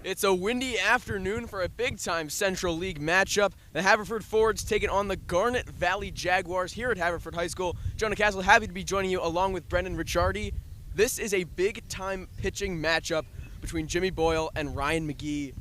It's a windy afternoon for a big-time Central League matchup. The Haverford Fords taking on the Garnet Valley Jaguars here at Haverford High School. Jonah Castle, happy to be joining you along with Brendan Ricciardi. This is a big-time pitching matchup between Jimmy Boyle and Ryan McGhee.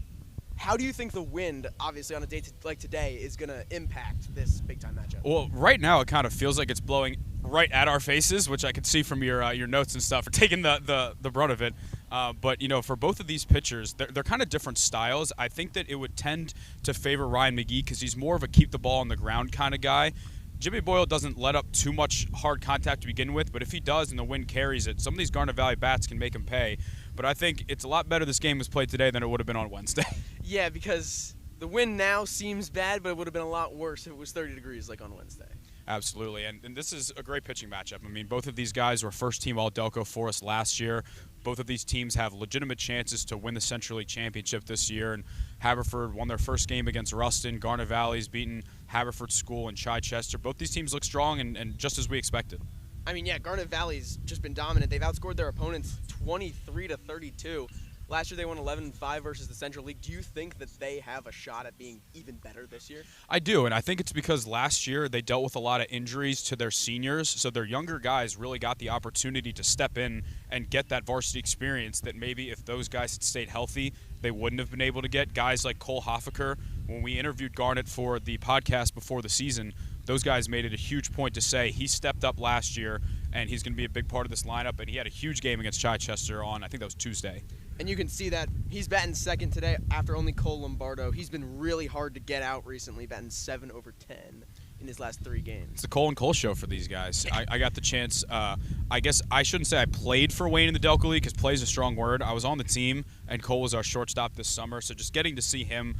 How do you think the wind, obviously on a day like today, is going to impact this big-time matchup? Well, right now it kind of feels like it's blowing right at our faces, which I can see from your notes and stuff for taking the brunt of it. But, you know, for both of these pitchers, they're kind of different styles. I think that it would tend to favor Ryan McGhee because he's more of a keep the ball on the ground kind of guy. Jimmy Boyle doesn't let up too much hard contact to begin with, but if he does and the wind carries it, some of these Garnet Valley bats can make him pay. But I think it's a lot better this game was played today than it would have been on Wednesday. Yeah, because the wind now seems bad, but it would have been a lot worse if it was 30 degrees like on Wednesday. Absolutely, and this is a great pitching matchup. I mean, both of these guys were first-team All-Delco for us last year. Both of these teams have legitimate chances to win the Central League Championship this year, and Haverford won their first game against Ruston. Garnet Valley's beaten Haverford School and Chichester. Both these teams look strong and just as we expected. I mean, yeah, Garnet Valley's just been dominant. They've outscored their opponents 23-32. Last year they won 11-5 versus the Central League. Do you think that they have a shot at being even better this year? I do, and I think it's because last year they dealt with a lot of injuries to their seniors, so their younger guys really got the opportunity to step in and get that varsity experience that maybe if those guys had stayed healthy, they wouldn't have been able to get. Guys like Cole Hoffaker, when we interviewed Garnet for the podcast before the season, those guys made it a huge point to say he stepped up last year and he's going to be a big part of this lineup, and he had a huge game against Chichester on, I think that was Tuesday. And you can see that he's batting second today after only Cole Lombardo. He's been really hard to get out recently, batting 7 over 10 in his last 3 games. It's the Cole and Cole show for these guys. I got the chance. I guess I shouldn't say I played for Wayne in the Delco League because play is a strong word. I was on the team, and Cole was our shortstop this summer, so just getting to see him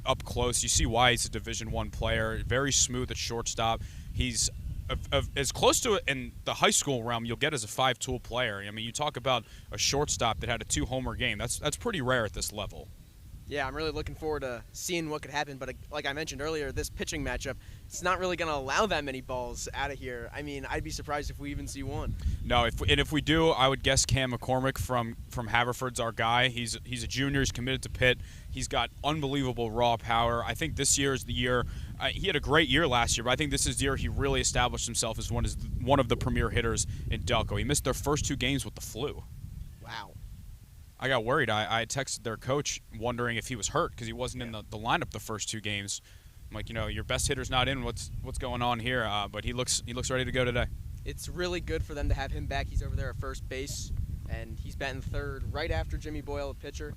up close, you see why he's a Division I player. Very smooth at shortstop. He's as close to it in the high school realm you'll get as a 5-tool player. I mean, you talk about a shortstop that had a 2-homer game. That's pretty rare at this level. Yeah, I'm really looking forward to seeing what could happen. But like I mentioned earlier, this pitching matchup, it's not really going to allow that many balls out of here. I mean, I'd be surprised if we even see one. No, if we do, I would guess Cam McCormick from Haverford's our guy. He's a junior. He's committed to Pitt. He's got unbelievable raw power. I think this year is the year. He had a great year last year, but I think this is the year he really established himself as one of the premier hitters in Delco. He missed their first 2 games with the flu. Wow. I got worried. I texted their coach wondering if he was hurt because he wasn't in the lineup the first 2 games. I'm like, you know, your best hitter's not in. What's going on here? But he looks ready to go today. It's really good for them to have him back. He's over there at first base, and he's batting third right after Jimmy Boyle, a pitcher.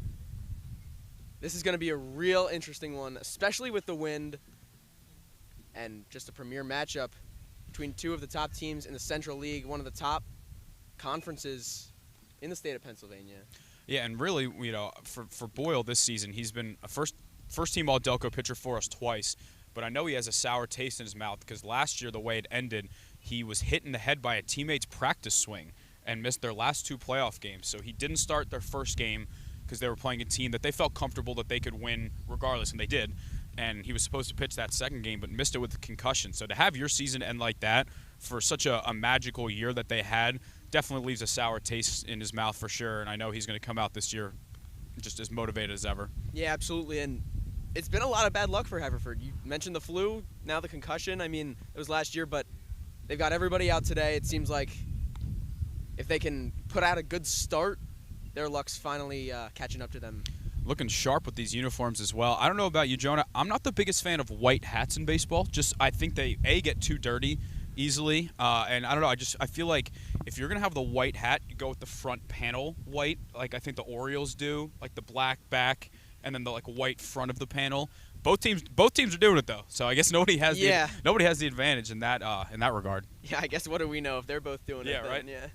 This is going to be a real interesting one, especially with the wind and just a premier matchup between 2 of the top teams in the Central League, one of the top conferences in the state of Pennsylvania. Yeah, and really, you know, for Boyle this season, he's been a first-team All-Delco pitcher for us twice, but I know he has a sour taste in his mouth because last year, the way it ended, he was hit in the head by a teammate's practice swing and missed their last 2 playoff games. So he didn't start their first game because they were playing a team that they felt comfortable that they could win regardless, and they did. And he was supposed to pitch that second game but missed it with a concussion. So to have your season end like that for such a magical year that they had definitely leaves a sour taste in his mouth for sure. And I know he's going to come out this year just as motivated as ever. Yeah, absolutely. And it's been a lot of bad luck for Haverford. You mentioned the flu, now the concussion. I mean, it was last year, but they've got everybody out today. It seems like if they can put out a good start, their luck's finally catching up to them. Looking sharp with these uniforms as well. I don't know about you, Jonah. I'm not the biggest fan of white hats in baseball. Just I think they get too dirty easily, and I don't know. I feel like if you're gonna have the white hat, you go with the front panel white, like I think the Orioles do, like the black back and then the like white front of the panel. Both teams are doing it though, so I guess nobody has the advantage in that regard. Yeah, I guess what do we know if they're both doing it? Yeah, right. Yeah.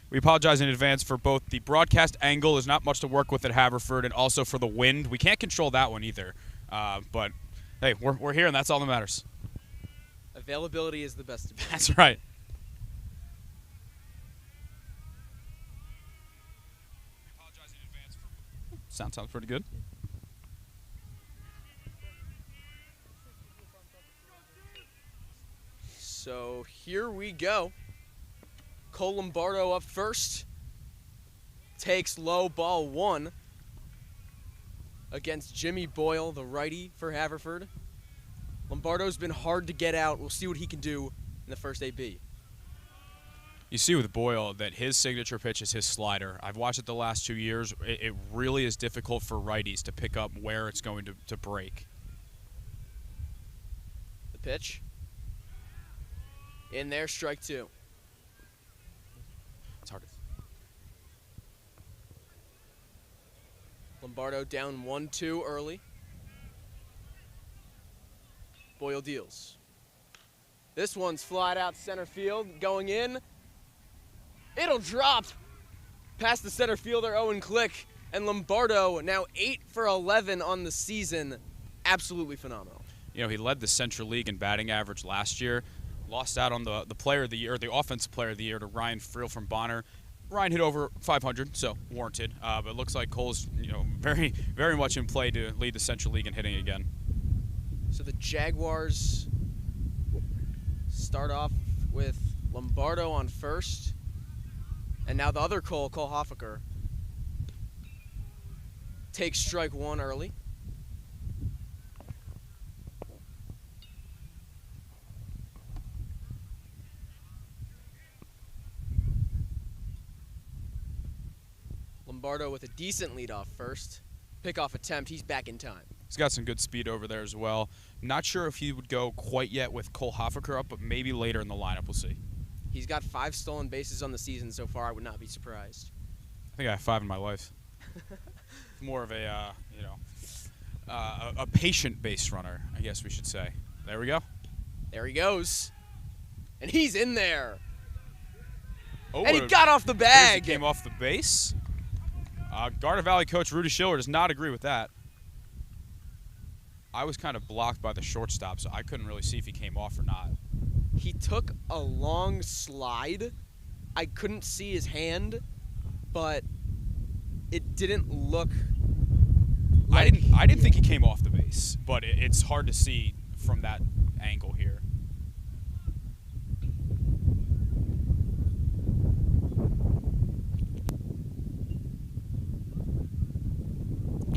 We apologize in advance for both the broadcast angle. There's not much to work with at Haverford, and also for the wind. We can't control that one either. But, hey, we're here, and that's all that matters. Availability is the best ability. That's right. Sounds pretty good. So here we go. Cole Lombardo up first. Takes low, ball 1 against Jimmy Boyle, the righty for Haverford. Lombardo's been hard to get out. We'll see what he can do in the first AB. You see with Boyle that his signature pitch is his slider. I've watched it the last 2 years. It really is difficult for righties to pick up where it's going to break. The pitch. In there, strike 2. It's hard to... Lombardo down 1-2 early. Boyle deals. This one's flied out center field, going in. It'll drop past the center fielder, Owen Click, and Lombardo now 8 for 11 on the season. Absolutely phenomenal. You know, he led the Central League in batting average last year. Lost out on the player of the year, the offensive player of the year, to Ryan Friel from Bonner. Ryan hit over 500, so warranted. But it looks like Cole's, very, very much in play to lead the Central League in hitting again. So the Jaguars start off with Lombardo on first, and now the other Cole Hoffaker, takes strike 1 early. Lombardo with a decent lead off first. Pickoff attempt, he's back in time. He's got some good speed over there as well. Not sure if he would go quite yet with Cole Hoffaker up, but maybe later in the lineup, we'll see. He's got 5 stolen bases on the season so far. I would not be surprised. I think I have 5 in my life. More of a, a patient base runner, I guess we should say. There we go. There he goes. And he's in there. Oh, and he got off the bag. He came off the base. Garnet Valley coach Rudy Schiller does not agree with that. I was kind of blocked by the shortstop, so I couldn't really see if he came off or not. He took a long slide. I couldn't see his hand, but it didn't look like... I didn't think he came off the base, but it's hard to see from that angle here.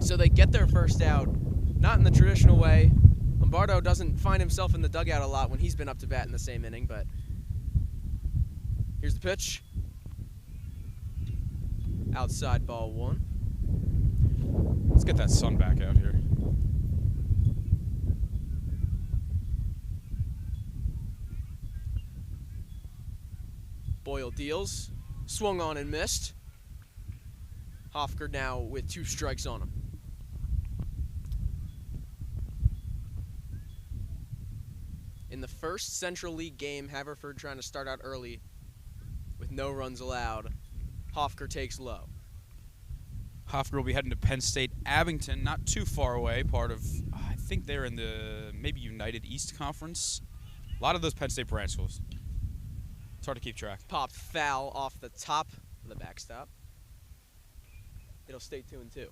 So they get their first out, not in the traditional way. Lombardo doesn't find himself in the dugout a lot when he's been up to bat in the same inning, but here's the pitch. Outside, ball 1. Let's get that sun back out here. Boyle deals, swung on and missed. Hoffaker now with 2 strikes on him. In the first Central League game, Haverford trying to start out early with no runs allowed. Hoffaker takes low. Hoffaker will be heading to Penn State Abington, not too far away, part of, I think they're in the maybe United East Conference. A lot of those Penn State branch schools. It's hard to keep track. Popped foul off the top of the backstop. It'll stay 2-2.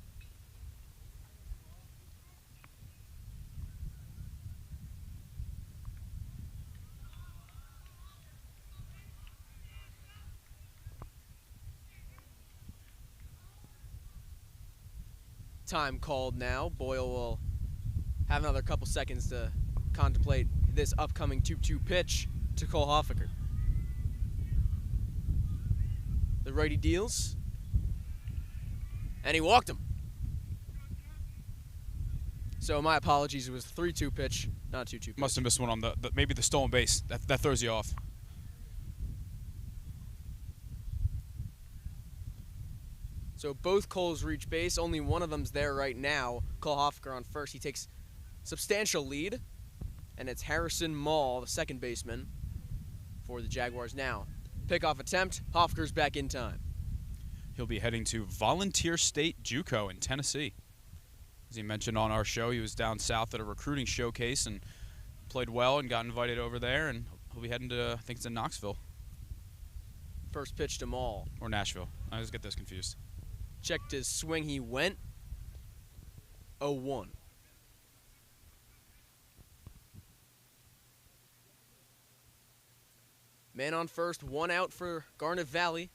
Time called now. Boyle will have another couple seconds to contemplate this upcoming 2-2 pitch to Cole Hoffaker. The righty deals. And he walked him. So my apologies, it was a 3-2 pitch, not a 2-2 pitch. Must have missed one on maybe the stolen base. That throws you off. So both Coles reach base. Only one of them's there right now. Cole Hoffaker on first. He takes substantial lead. And it's Harrison Mall, the second baseman, for the Jaguars now. Pickoff attempt. Hoffaker's back in time. He'll be heading to Volunteer State JUCO in Tennessee. As he mentioned on our show, he was down south at a recruiting showcase and played well and got invited over there. And he'll be heading to, I think it's in Knoxville. First pitch to Mall. Or Nashville. I always get those confused. Checked his swing, he went 0-1. Man on first, 1 out for Garnet Valley.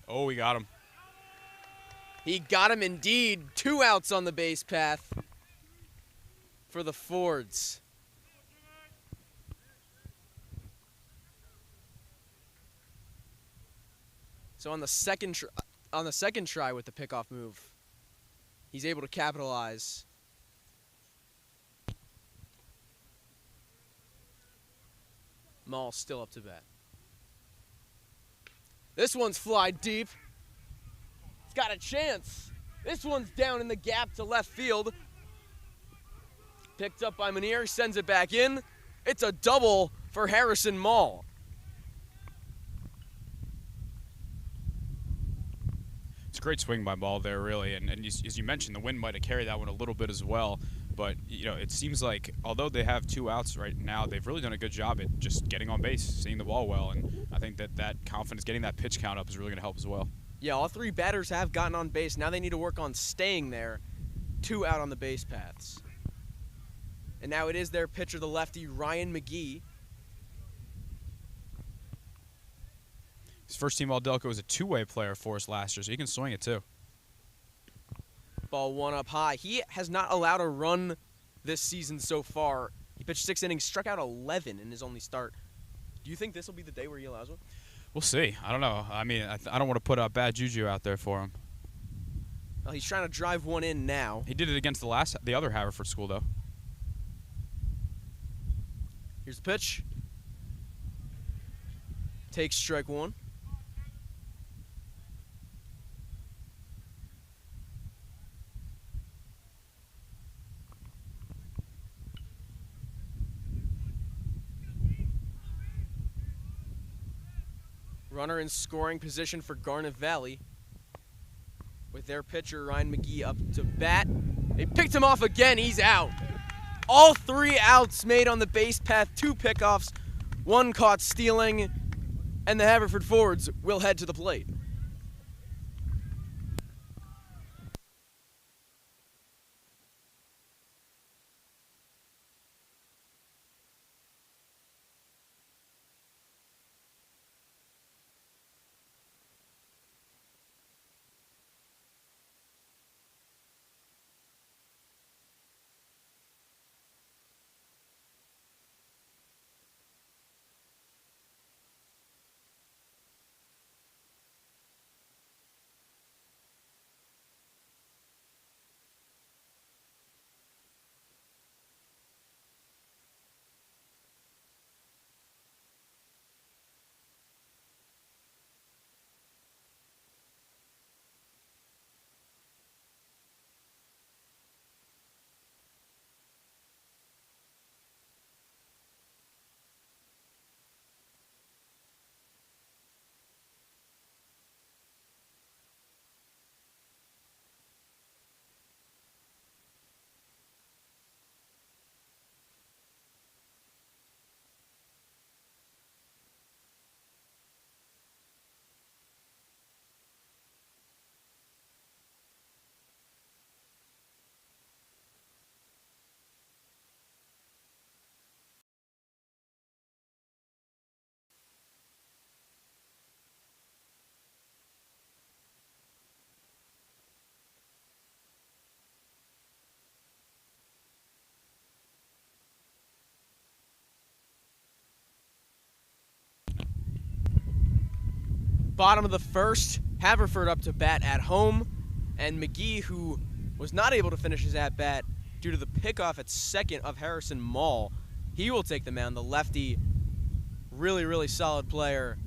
Oh, we got him. He got him indeed. 2 outs on the base path for the Fords. So on the second try with the pickoff move, he's able to capitalize. Maul still up to bat. This one's fly deep. It's got a chance. This one's down in the gap to left field. Picked up by Manier, sends it back in. It's a double for Harrison Maul. It's a great swing by Maul there, really. And as you mentioned, the wind might have carried that one a little bit as well. But, you know, it seems like although they have 2 outs right now, they've really done a good job at just getting on base, seeing the ball well. And I think that confidence, getting that pitch count up is really going to help as well. Yeah, all 3 batters have gotten on base. Now they need to work on staying there. 2 out on the base paths. And now it is their pitcher, the lefty, Ryan McGhee. His first team All-Delco was a 2-way player for us last year, so he can swing it too. Ball 1 up high. He has not allowed a run this season so far. He pitched 6 innings, struck out 11 in his only start. Do you think this will be the day where he allows one? We'll see. I don't know. I mean, I don't want to put a bad juju out there for him. Well, he's trying to drive one in now. He did it against the other Haverford school, though. Here's the pitch. Takes strike 1. Runner in scoring position for Garnet Valley. With their pitcher, Ryan McGhee, up to bat. They picked him off again. He's out. All 3 outs made on the base path. 2 pickoffs, 1 caught stealing. And the Haverford Fords will head to the plate. Bottom of the first, Haverford up to bat at home. And McGhee, who was not able to finish his at-bat due to the pickoff at second of Harrison Maul, he will take the mound. The lefty, really, really solid player,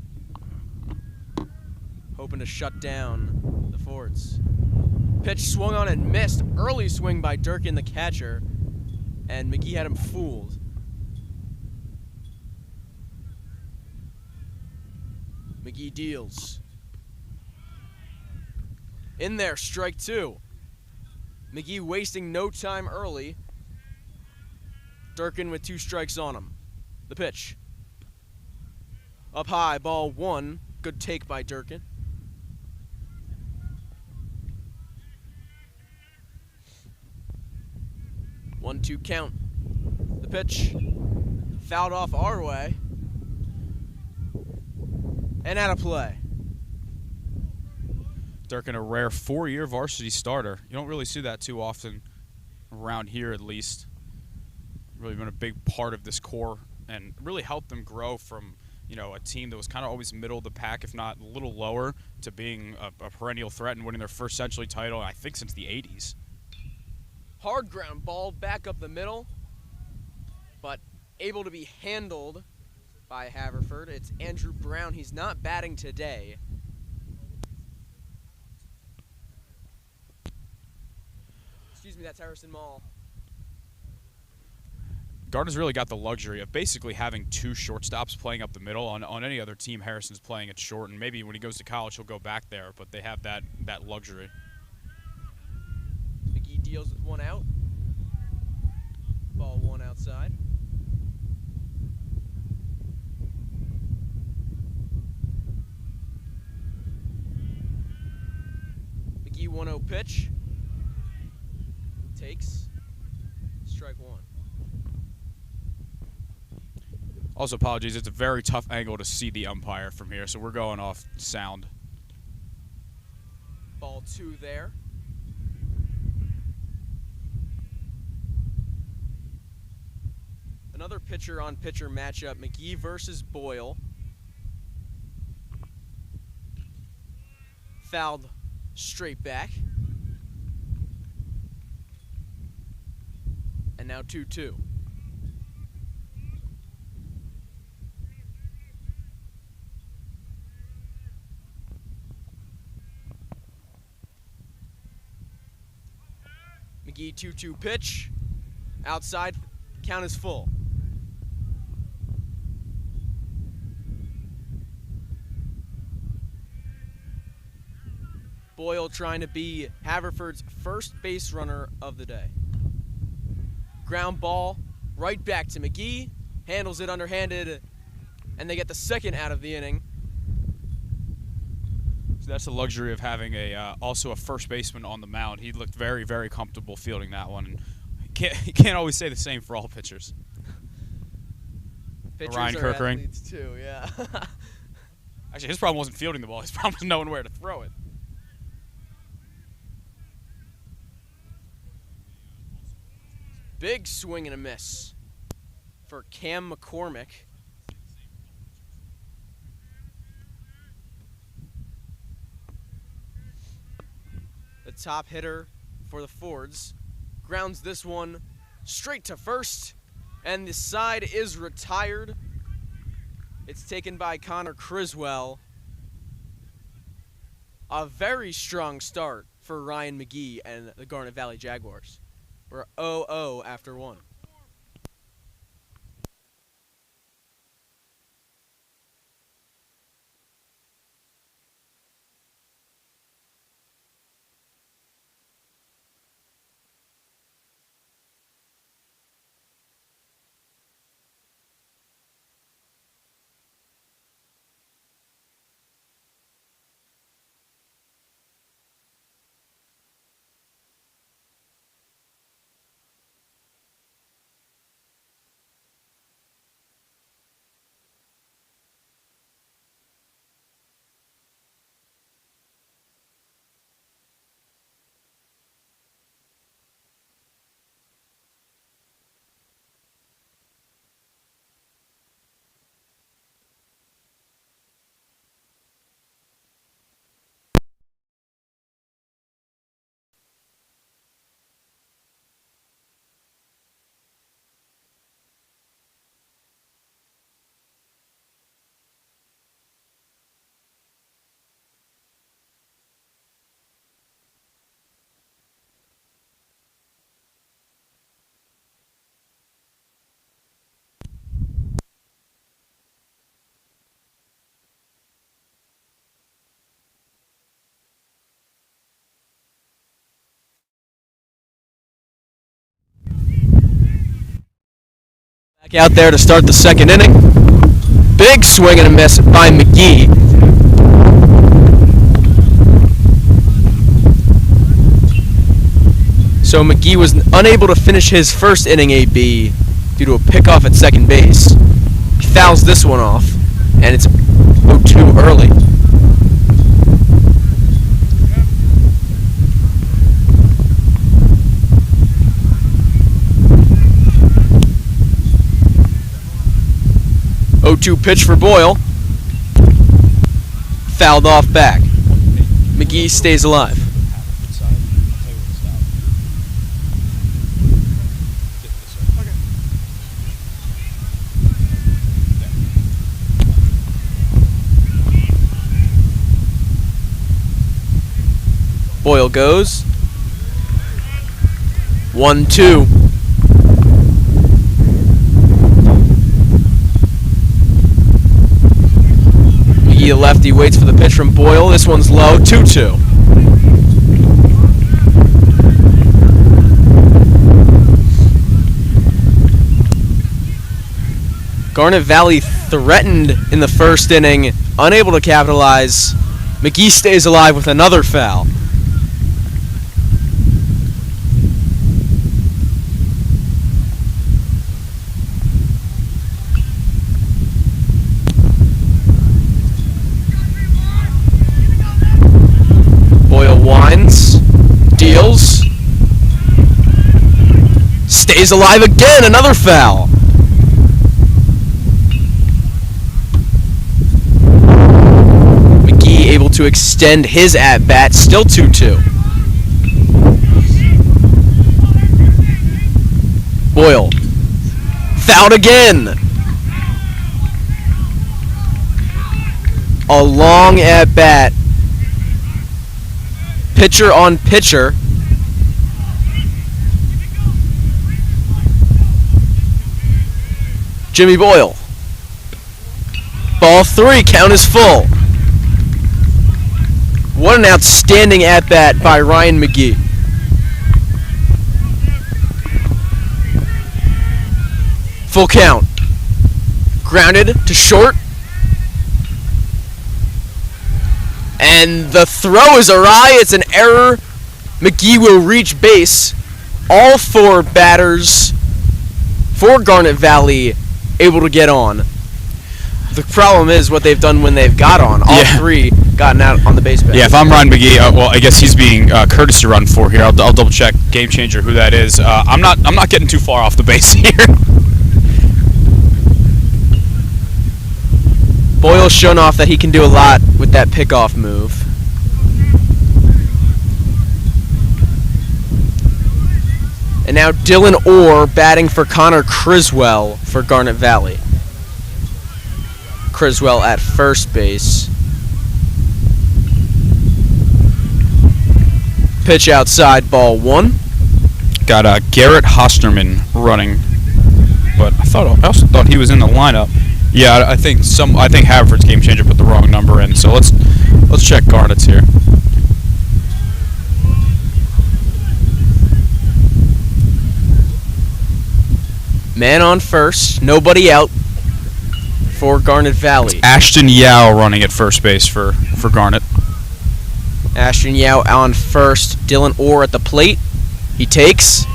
hoping to shut down the Fords. Pitch swung on and missed. Early swing by Durkin, the catcher, and McGhee had him fooled. McGhee deals. In there, strike 2. McGhee wasting no time early. Durkin with 2 strikes on him. The pitch. Up high, ball 1. Good take by Durkin. One, 2 count. The pitch. Fouled off our way. And out of play. Durkin, a rare 4-year varsity starter. You don't really see that too often around here, at least. Really been a big part of this core and really helped them grow from, a team that was kind of always middle of the pack, if not a little lower, to being a perennial threat and winning their first Central League title, I think, since the 80s. Hard ground ball back up the middle, but able to be handled by Haverford. It's Andrew Brown. He's not batting today. Excuse me, that's Harrison Mall. Gardner's really got the luxury of basically having 2 shortstops playing up the middle. On any other team, Harrison's playing at short, and maybe when he goes to college, he'll go back there, but they have that luxury. McGhee deals with 1 out. Ball 1 outside. McGhee 1-0 pitch. Takes. Strike 1. Also, apologies, it's a very tough angle to see the umpire from here, so we're going off sound. Ball 2 there. Another pitcher-on-pitcher matchup, McGhee versus Boyle. Fouled straight back. And now 2-2. McGhee 2-2 pitch. Outside, count is full. Boyle trying to be Haverford's first base runner of the day. Ground ball right back to McGhee. Handles it underhanded, and they get the second out of the inning. So that's the luxury of having also a first baseman on the mound. He looked very, very comfortable fielding that one. And you can't always say the same for all pitchers. Pitchers Ryan are Kirkering. athletes too, yeah. Actually, his problem wasn't fielding the ball. His problem was knowing where to throw it. Big swing and a miss for Cam McCormick. The top hitter for the Fords grounds this one straight to first, and the side is retired. It's taken by Connor Criswell. A very strong start for Ryan McGhee and the Garnet Valley Jaguars. We're 0-0 after 1. Back out there to start the second inning. Big swing and a miss by McGhee. So McGhee was unable to finish his first inning AB due to a pickoff at second base. He fouls this one off, and it's 0-2 early. Pitch for Boyle. Fouled off back. McGhee stays alive. Boyle goes. 1-2. The lefty waits for the pitch from Boyle. This one's low. 2-2. Garnet Valley threatened in the first inning, unable to capitalize. McGhee stays alive with another foul. Winds, deals, stays alive again, another foul. McGhee able to extend his at-bat, still 2-2. Boyle, fouled again. A long at-bat. Pitcher on pitcher. Jimmy Boyle. Ball 3, count is full. What an outstanding at-bat by Ryan McGhee. Full count. Grounded to short. And the throw is awry. It's an error. McGhee will reach base. All 4 batters for Garnet Valley able to get on. The problem is what they've done when they've got on. All 3 gotten out on the base path. Yeah, if I'm Ryan McGhee, well, I guess he's being courtesy run for here. I'll double check game changer who that is. I'm not getting too far off the base here. Boyle's shown off that he can do a lot with that pickoff move. And now Dylan Orr batting for Connor Criswell for Garnet Valley. Criswell at first base. Pitch outside, ball 1. Got Garrett Hosterman running, but I also thought he was in the lineup. Yeah, I think Haverford's game changer put the wrong number in. So let's check Garnet's here. Man on first, nobody out for Garnet Valley. It's Ashton Yao running at first base for Garnet. Ashton Yao on first, Dylan Orr at the plate. He takes.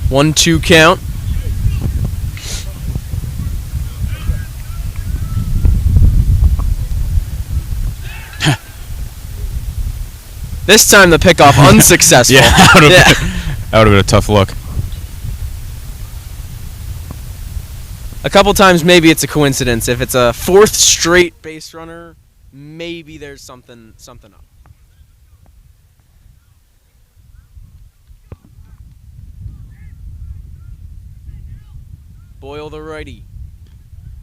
One-two count. This time the pickoff unsuccessful. Yeah, that would have been a tough look. A couple times maybe it's a coincidence. If it's a 4th straight base runner, maybe there's something up. Boyle the righty.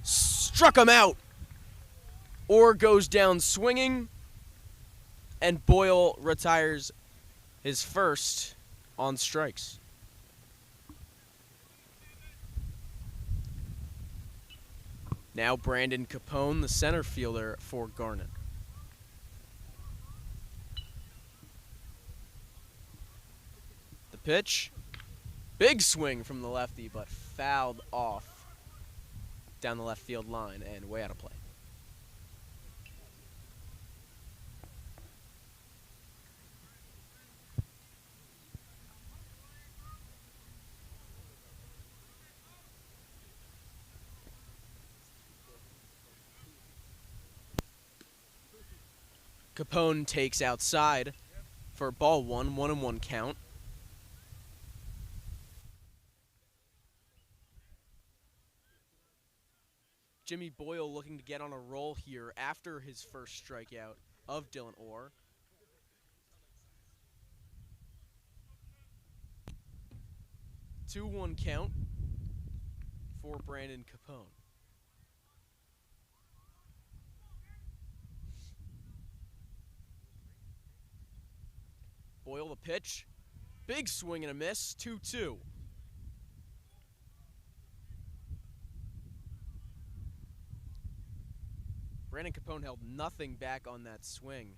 Struck him out. Orr goes down swinging. And Boyle retires his first on strikes. Now Brandon Capone, the center fielder for Garnet. The pitch. Big swing from the lefty, but fouled off down the left field line and way out of play. Capone takes outside for ball 1-1 count. Jimmy Boyle looking to get on a roll here after his first strikeout of Dylan Orr. Two-one count for Brandon Capone. Boyle the pitch. Big swing and a miss, 2-2. Brandon Capone held nothing back on that swing.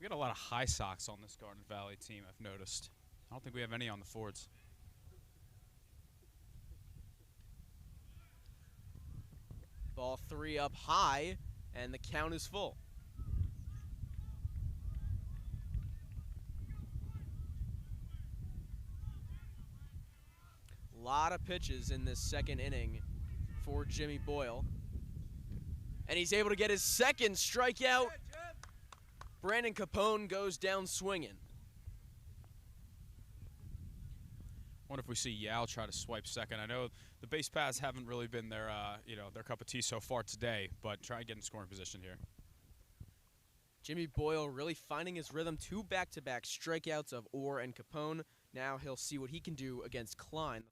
We got a lot of high socks on this Garnet Valley team, I've noticed. I don't think we have any on the Fords. Ball 3 up high, and the count is full. A lot of pitches in this second inning for Jimmy Boyle. And he's able to get his second strikeout. Brandon Capone goes down swinging. Wonder if we see Yao try to swipe second. I know the base paths haven't really been their, their cup of tea so far today, but try and get in scoring position here. Jimmy Boyle really finding his rhythm. 2 back-to-back strikeouts of Orr and Capone. Now he'll see what he can do against Klein.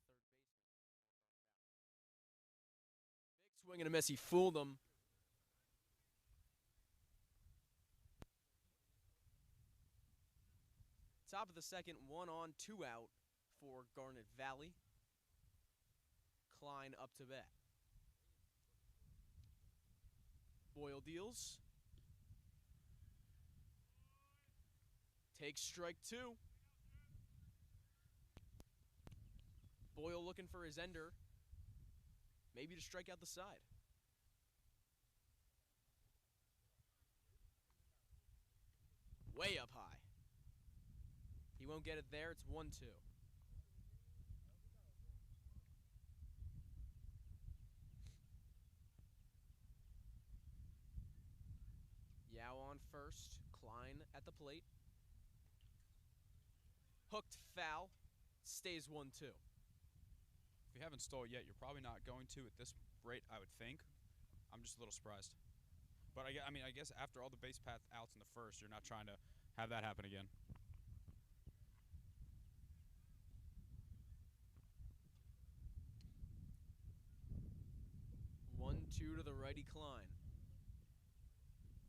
Big swing and a miss. He fooled him. Top of the second, 1 on, 2 out for Garnet Valley. Klein up to bat. Boyle deals. Takes strike 2. Boyle looking for his ender. Maybe to strike out the side. Way up high. He won't get it there. It's 1-2. Yao on first. Klein at the plate. Hooked foul. Stays 1-2. If you haven't stole yet, you're probably not going to at this rate, I would think. I'm just a little surprised. But I guess after all the base path outs in the first, you're not trying to have that happen again. 1-2 to the righty Klein.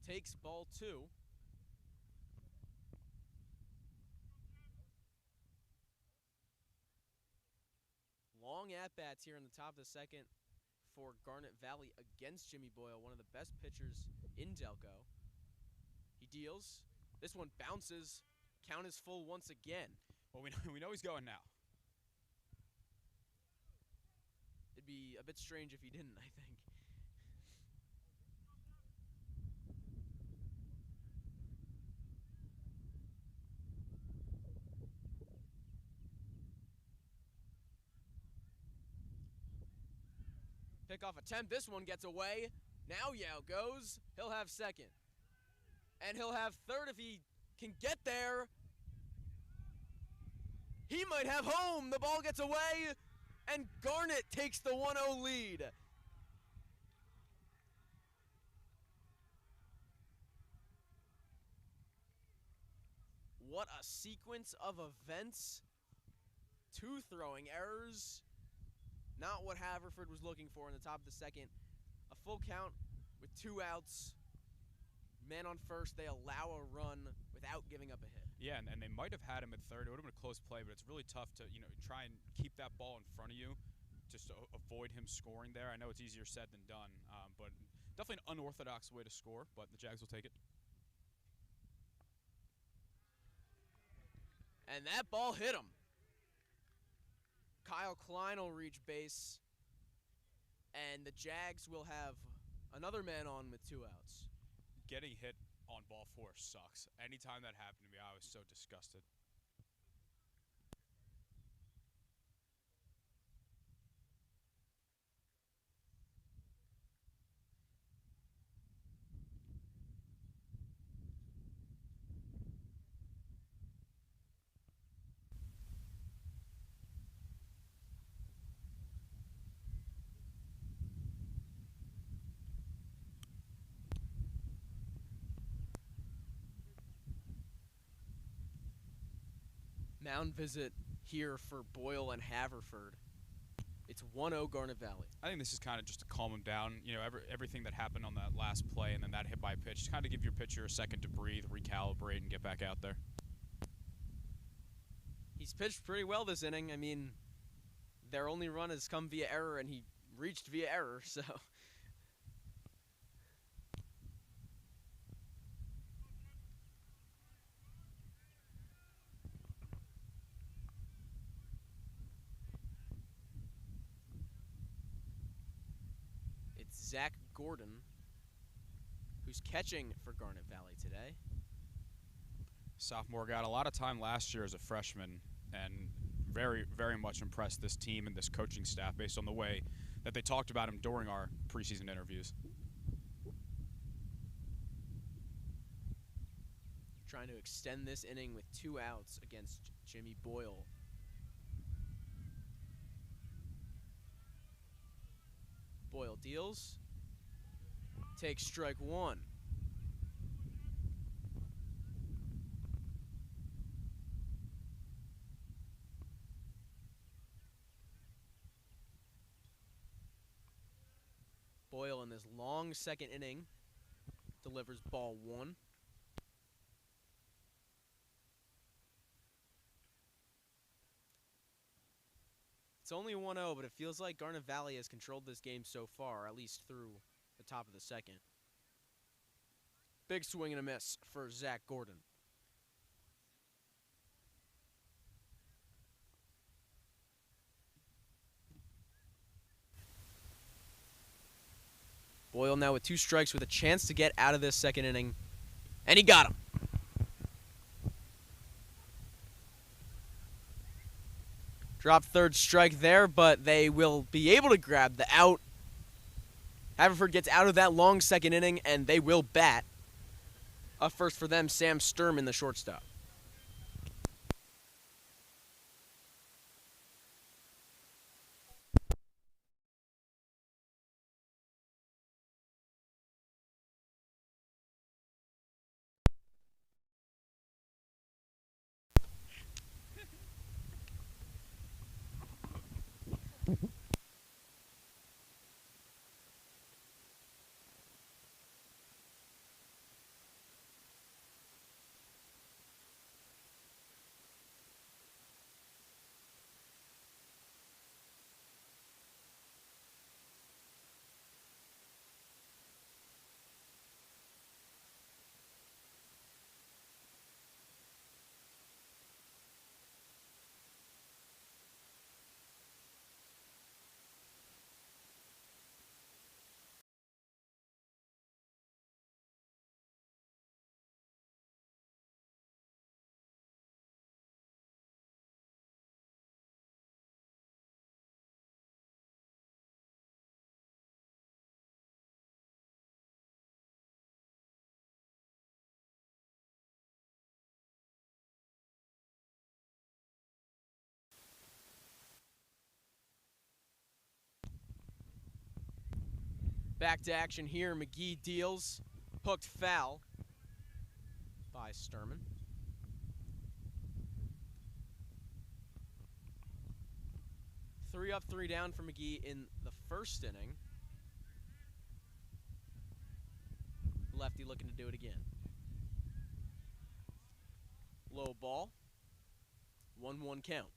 Takes ball 2. Long at-bats here in the top of the second for Garnet Valley against Jimmy Boyle, one of the best pitchers in Delco. He deals. This one bounces. Count is full once again. Well, we know he's going now. It'd be a bit strange if he didn't, I think. Pickoff attempt. This one gets away. Now Yao goes. He'll have second. And he'll have third if he can get there. He might have home. The ball gets away. And Garnet takes the 1-0 lead. What a sequence of events. 2 throwing errors. Not what Haverford was looking for in the top of the second. A full count with 2 outs. Man on first, they allow a run without giving up a hit. Yeah, and they might have had him at third. It would have been a close play, but it's really tough to try and keep that ball in front of you just to avoid him scoring there. I know it's easier said than done, but definitely an unorthodox way to score, but the Jags will take it. And that ball hit him. Kyle Klein will reach base, and the Jags will have another man on with 2 outs. Getting hit on ball 4 sucks. Anytime that happened to me, I was so disgusted. Mound visit here for Boyle and Haverford. It's 1-0 Garnet Valley. I think this is kind of just to calm him down. You know, everything that happened on that last play and then that hit by pitch, kind of give your pitcher a second to breathe, recalibrate, and get back out there. He's pitched pretty well this inning. I mean, their only run has come via error, and he reached via error, so... It's Zach Gordon, who's catching for Garnet Valley today. Sophomore got a lot of time last year as a freshman and very, very much impressed this team and this coaching staff based on the way that they talked about him during our preseason interviews. Trying to extend this inning with 2 outs against Jimmy Boyle. Boyle deals. Takes strike 1. Boyle in this long second inning delivers ball 1. It's only 1-0, but it feels like Garnet Valley has controlled this game so far, at least through the top of the second. Big swing and a miss for Zach Gordon. Boyle now with 2 strikes with a chance to get out of this second inning, and he got him. Dropped third strike there, but they will be able to grab the out. Haverford gets out of that long second inning, and they will bat. Up first for them, Sam Sturman, the shortstop. Back to action here. McGhee deals. Hooked foul by Sturman. Three up, 3 down for McGhee in the first inning. Lefty looking to do it again. Low ball. 1-1 count.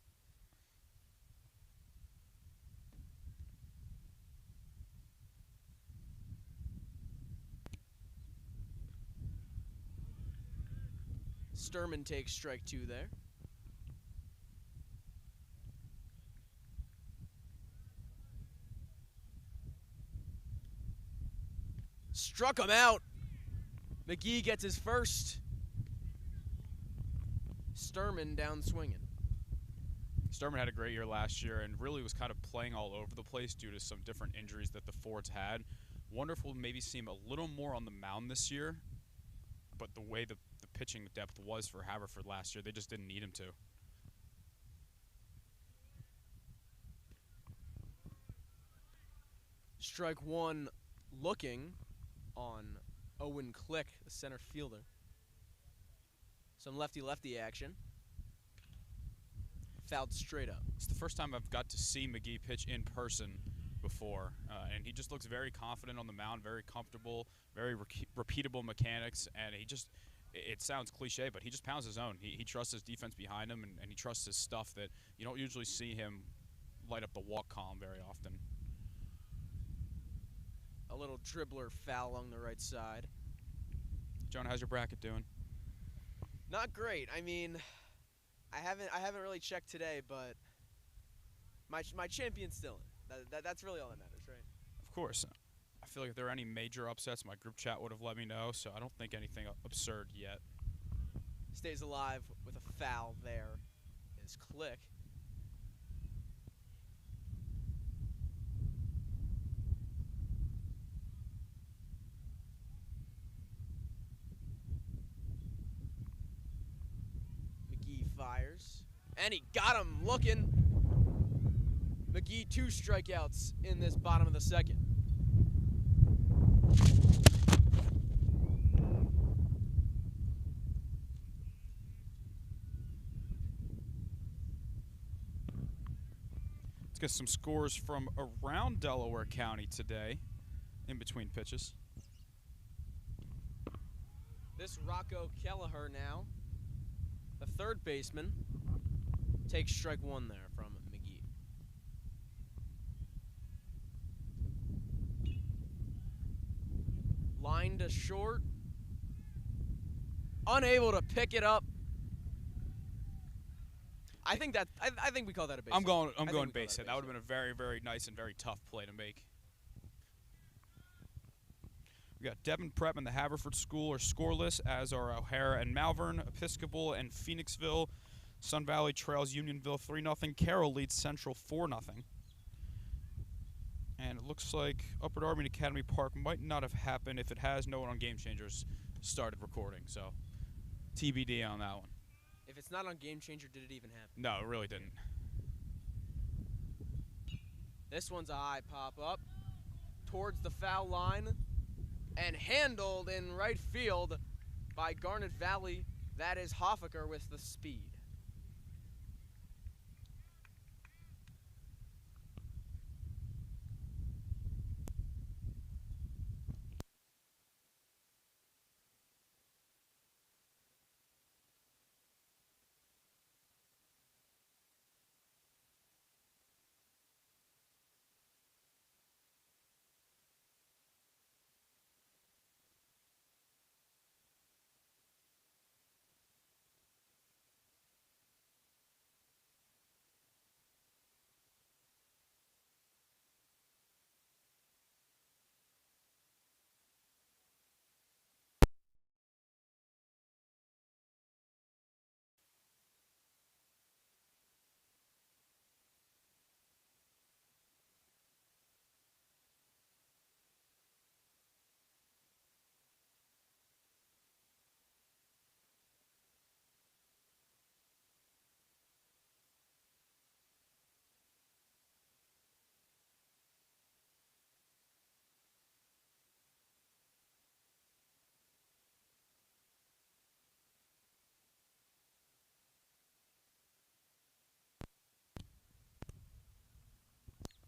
Sturman takes strike 2 there. Struck him out. McGhee gets his first. Sturman down swinging. Sturman had a great year last year and really was kind of playing all over the place due to some different injuries that the Fords had. Wonder if we'll maybe see him a little more on the mound this year, but the way the pitching depth was for Haverford last year, they just didn't need him to. Strike 1 looking on Owen Click, the center fielder. Some lefty-lefty action. fouled straight up. It's the first time I've got to see McGhee pitch in person before, and he just looks very confident on the mound, very comfortable, very repeatable mechanics, and it sounds cliche, but he just pounds his own. He trusts his defense behind him, and he trusts his stuff that you don't usually see him light up the walk column very often. A little dribbler foul along the right side. Jonah, how's your bracket doing? Not great. I mean, I haven't really checked today, but my champion's still in. That's really all that matters, right? Of course. I feel like if there are any major upsets, my group chat would have let me know, so I don't think anything absurd yet. Stays alive with a foul there is Click. McGhee fires, and he got him looking. McGhee 2 strikeouts in this bottom of the second. Let's get some scores from around Delaware County today, in between pitches. This Rocco Kelleher now, the third baseman, takes strike 1 there from McGhee. Line to short. Unable to pick it up. I think we call that a base hit. I'm going base hit. That would have hit. been a very, very nice and very tough play to make. We got Devon Prep and the Haverford School are scoreless, as are O'Hara and Malvern, Episcopal and Phoenixville. Sun Valley trails Unionville 3-0. Carroll leads Central 4-0. And it looks like Upper Darby and Academy Park might not have happened. If it has, no one on Game Changers started recording. So TBD on that one. If it's not on Game Changer, did it even happen? No, it really didn't. This one's a high pop-up towards the foul line and handled in right field by Garnet Valley. That is Hoffaker with the speed.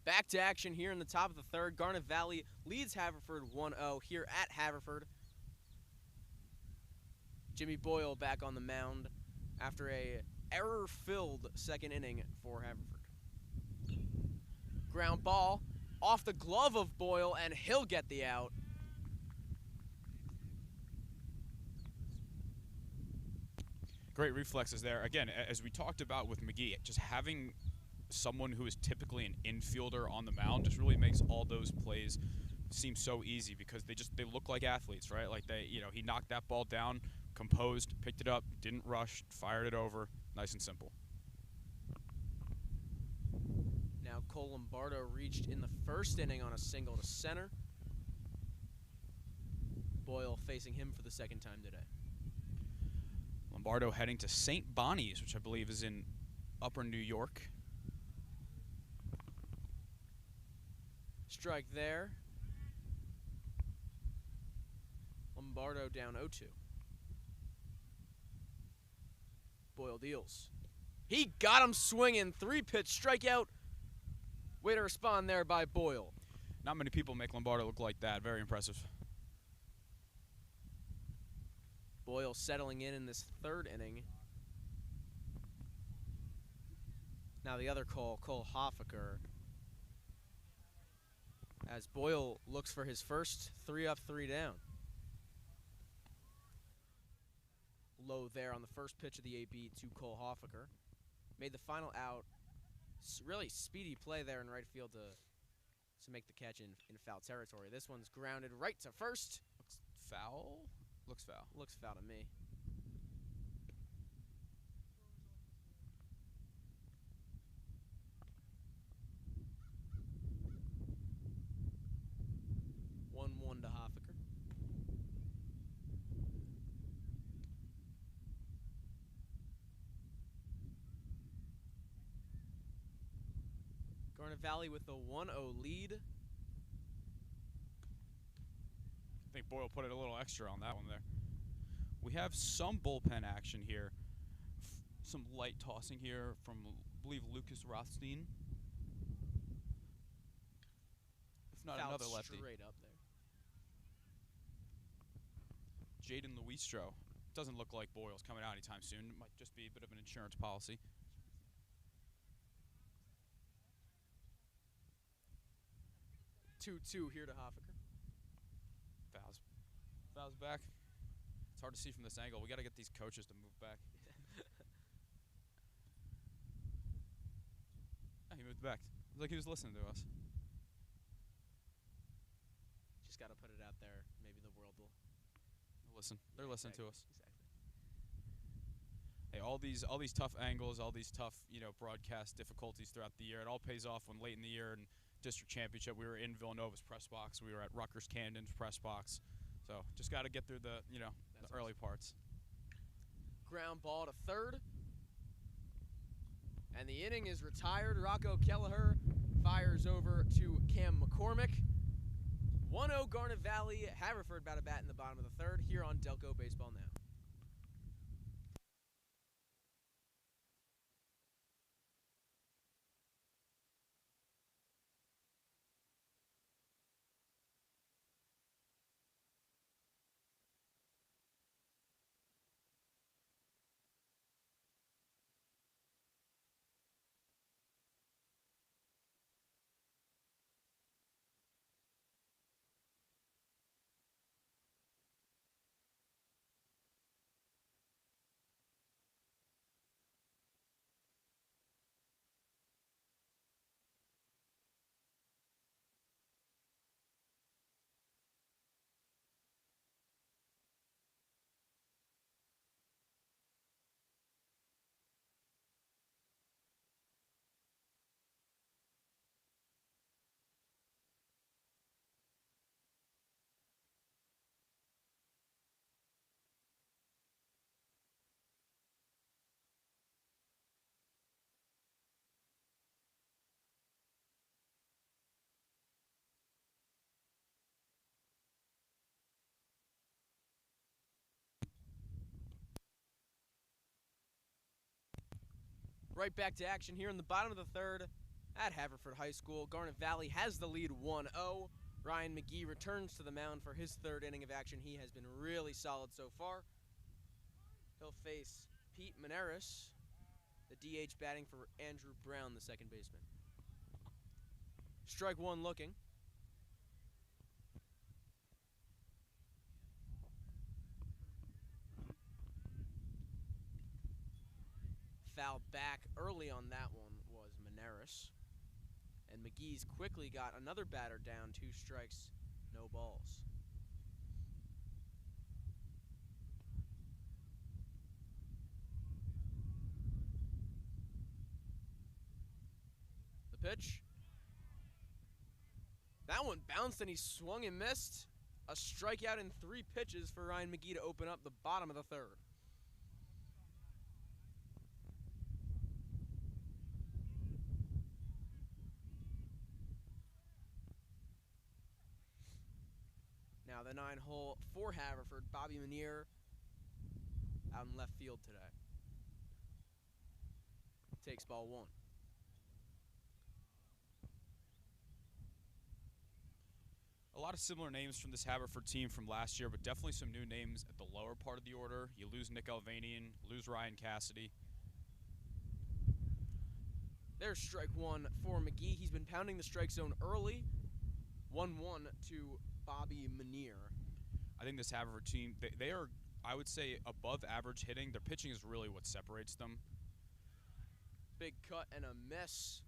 Back to action here in the top of the third. Garnet Valley leads Haverford 1-0 here at Haverford. Jimmy Boyle back on the mound after a error-filled second inning for Haverford. Ground ball off the glove of Boyle, and he'll get the out. Great reflexes there. Again, as we talked about with McGhee, just having someone who is typically an infielder on the mound just really makes all those plays seem so easy, because they look like athletes, right? Like he knocked that ball down, composed, picked it up, didn't rush, fired it over, nice and simple. Now Cole Lombardo reached in the first inning on a single to center. Boyle facing him for the second time today. Lombardo heading to St. Bonnie's, which I believe is in Upper New York. Strike there. Lombardo down 0-2. Boyle deals. He got him swinging. 3-pitch strikeout. Way to respond there by Boyle. Not many people make Lombardo look like that. Very impressive. Boyle settling in this third inning. Now the other call, Cole Hoffaker. As Boyle looks for his first 3 up, 3 down. Low there on the first pitch of the AB to Cole Hoffaker. Made the final out. Really speedy play there in right field to make the catch in foul territory. This one's grounded right to first. Looks foul? Looks foul. Looks foul to me. One to Hoffaker. Garnet Valley with a 1-0 lead. I think Boyle put it a little extra on that one there. We have some bullpen action here. Some light tossing here from, I believe, Lucas Rothstein. If not Fouled another lefty. Straight up there. Jaden Luistro. Doesn't look like Boyle's coming out anytime soon. It might just be a bit of an insurance policy. Two here to Hoffaker. Fouls back. It's hard to see from this angle. We got to get these coaches to move back. Oh, he moved back. It was like he was listening to us. Just got to put it out there. Maybe the world will Listen. They're listening to us. Exactly. Hey, all these tough angles, all these tough, broadcast difficulties throughout the year. It all pays off when late in the year in district championship we were in Villanova's press box. We were at Rutgers Camden's press box. So just got to get through the early parts. Ground ball to third. And the inning is retired. Rocco Kelleher fires over to Cam McCormick. 1-0 Garnet Valley. Haverford about to bat in the bottom of the third here on Delco Baseball Now. Right back to action here in the bottom of the third at Haverford High School. Garnet Valley has the lead 1-0. Ryan McGhee returns to the mound for his third inning of action. He has been really solid so far. He'll face Pete Maneris, the DH batting for Andrew Brown, the second baseman. Strike one looking. Foul back early on that one was Maneris. And McGee's quickly got another batter down, 2 strikes, no balls. The pitch. That one bounced and he swung and missed. A strikeout in 3 pitches for Ryan McGhee to open up the bottom of the third. Now the 9-hole for Haverford, Bobby Manier out in left field today. takes ball 1. A lot of similar names from this Haverford team from last year, but definitely some new names at the lower part of the order. You lose Nick Elvanian, lose Ryan Cassidy. There's strike 1 for McGhee. He's been pounding the strike zone early. 1-1 to Bobby Manier. I think this Haverford team, they are, I would say, above average hitting. Their pitching is really what separates them. Big cut and a miss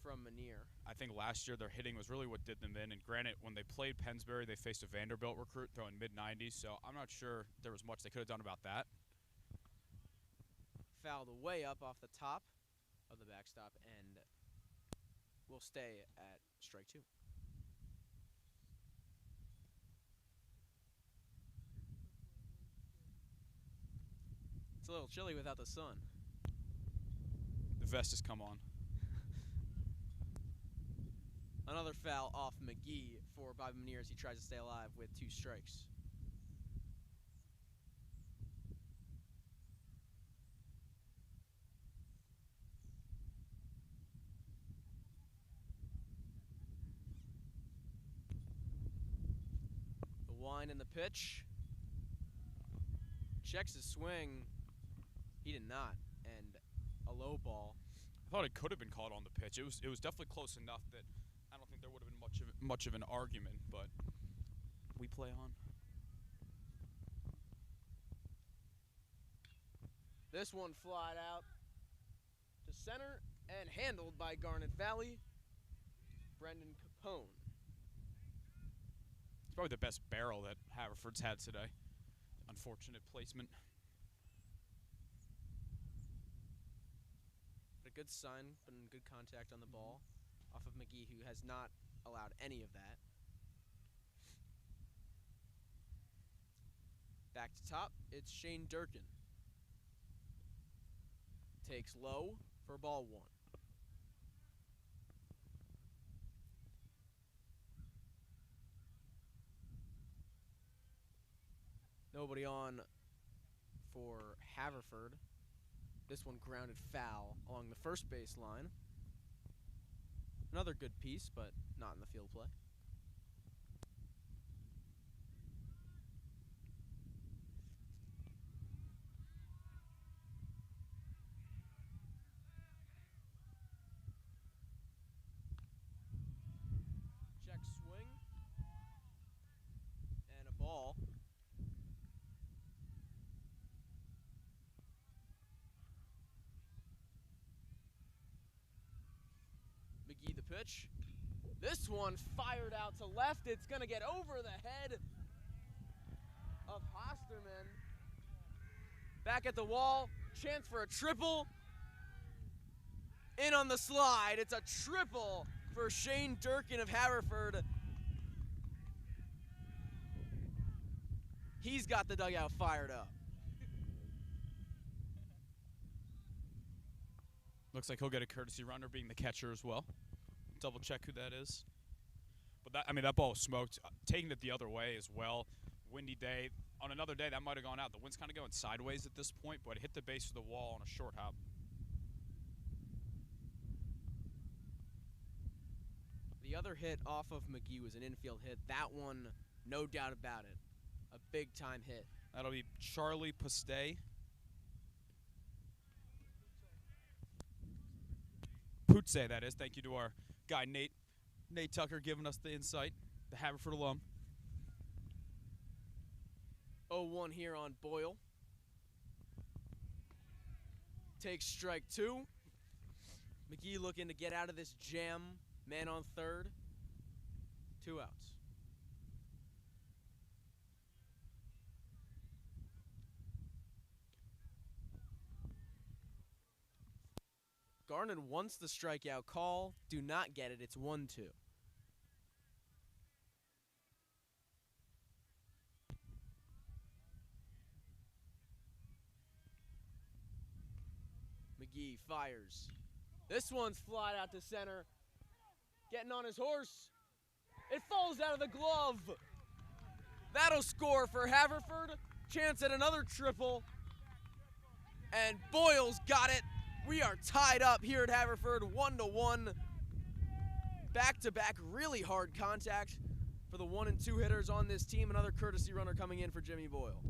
from Manier. I think last year their hitting was really what did them in. And granted, when they played Pennsbury, they faced a Vanderbilt recruit throwing mid-90s, so I'm not sure there was much they could have done about that. Fouled way up off the top of the backstop, and will stay at strike 2. It's a little chilly without the sun. The vest has come on. Another foul off McGhee for Bobby Manier as he tries to stay alive with 2 strikes. The wind and the pitch. Checks his swing. He did not. And a low ball. I thought it could have been called on the pitch. It was definitely close enough that I don't think there would have been much of an argument, but we play on. This one flied out to center and handled by Garnet Valley. Brendan Capone. It's probably the best barrel that Haverford's had today. Unfortunate placement. But a good sign, but in good contact on the ball off of McGhee, who has not allowed any of that. Back to top, it's Shane Durkin. Takes low for ball 1. Nobody on for Haverford. This one grounded foul along the first base line. Another good piece, but not in the field play. Check swing. And a ball. McGhee the pitch. This one fired out to left. It's going to get over the head of Hosterman. Back at the wall. Chance for a triple. In on the slide. It's a triple for Shane Durkin of Haverford. He's got the dugout fired up. Looks like he'll get a courtesy runner, being the catcher as well. Double check who that is. But that ball was smoked. Taking it the other way as well. Windy day. On another day, that might have gone out. The wind's kind of going sideways at this point, but it hit the base of the wall on a short hop. The other hit off of McGhee was an infield hit. That one, no doubt about it, a big-time hit. That'll be Charlie Postay. Putze, that is. Thank you to our guy, Nate Tucker, giving us the insight, the Haverford alum. 0-1 here on Boyle. Takes strike 2. McGhee looking to get out of this jam. Man on third. 2 outs. Garnet wants the strikeout call. Do not get it. It's 1-2. McGhee fires. This one's flied out to center. Getting on his horse. It falls out of the glove. That'll score for Haverford. Chance at another triple. And Boyle's got it We are tied up here at Haverford, 1-1. Back-to-back, really hard contact for the 1 and 2 hitters on this team. Another courtesy runner coming in for Jimmy Boyle.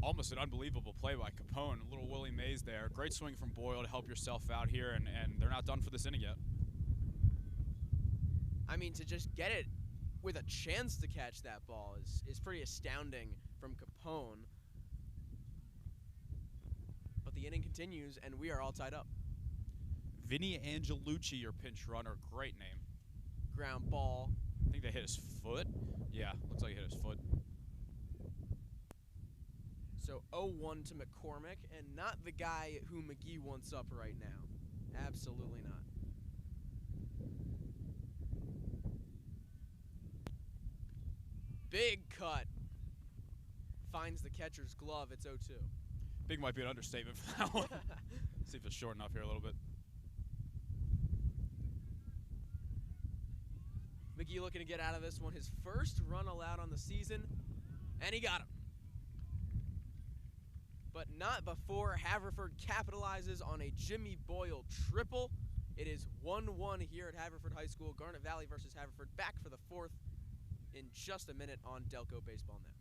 Almost an unbelievable play by Capone. A little Willie Mays there. Great swing from Boyle to help yourself out here, and they're not done for this inning yet. I mean, to just get it with a chance to catch that ball is pretty astounding from Capone. But the inning continues, and we are all tied up. Vinny Angelucci, your pinch runner. Great name. Ground ball. I think they hit his foot. Yeah, looks like he hit his foot. So 0-1 to McCormick, and not the guy who McGhee wants up right now. Absolutely not. Big cut. Finds the catcher's glove. It's 0-2. Big might be an understatement for that one. See if it's shorting up here a little bit. McGhee looking to get out of this one. His first run allowed on the season, and he got him. But not before Haverford capitalizes on a Jimmy Boyle triple. It is 1-1 here at Haverford High School. Garnet Valley versus Haverford, back for the fourth in just a minute on Delco Baseball Net.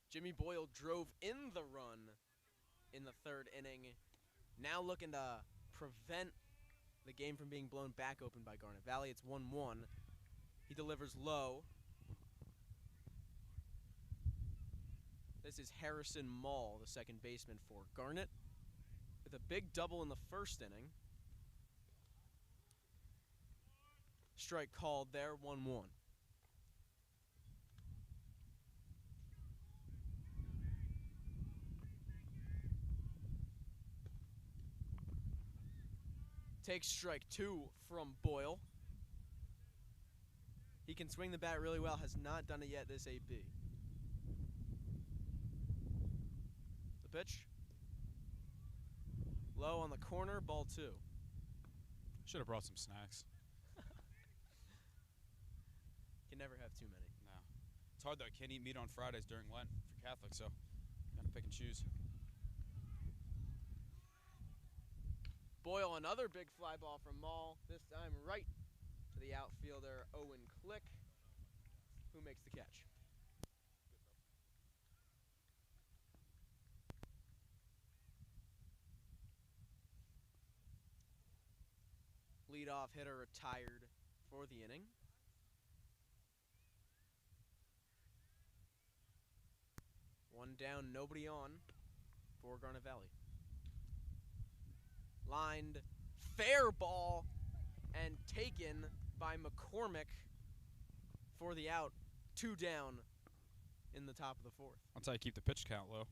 Jimmy Boyle drove in the run in the third inning. Now looking to prevent the game from being blown back open by Garnet Valley. It's 1-1. He delivers low. This is Harrison Mall, the second baseman for Garnet, with a big double in the first inning. Strike called there, 1-1. Takes strike 2 from Boyle. He can swing the bat really well, has not done it yet this AB. The pitch. Low on the corner, ball 2. Should have brought some snacks. Can never have too many. No. It's hard though. I can't eat meat on Fridays during Lent for Catholics, so gotta pick and choose. Boyle, another big fly ball from Mall, this time right to the outfielder, Owen Click, who makes the catch. Leadoff hitter retired for the inning. One down, nobody on for Garnet Valley. Lined, fair ball, and taken by McCormick for the out. 2 down in the top of the fourth. That's how you keep the pitch count low.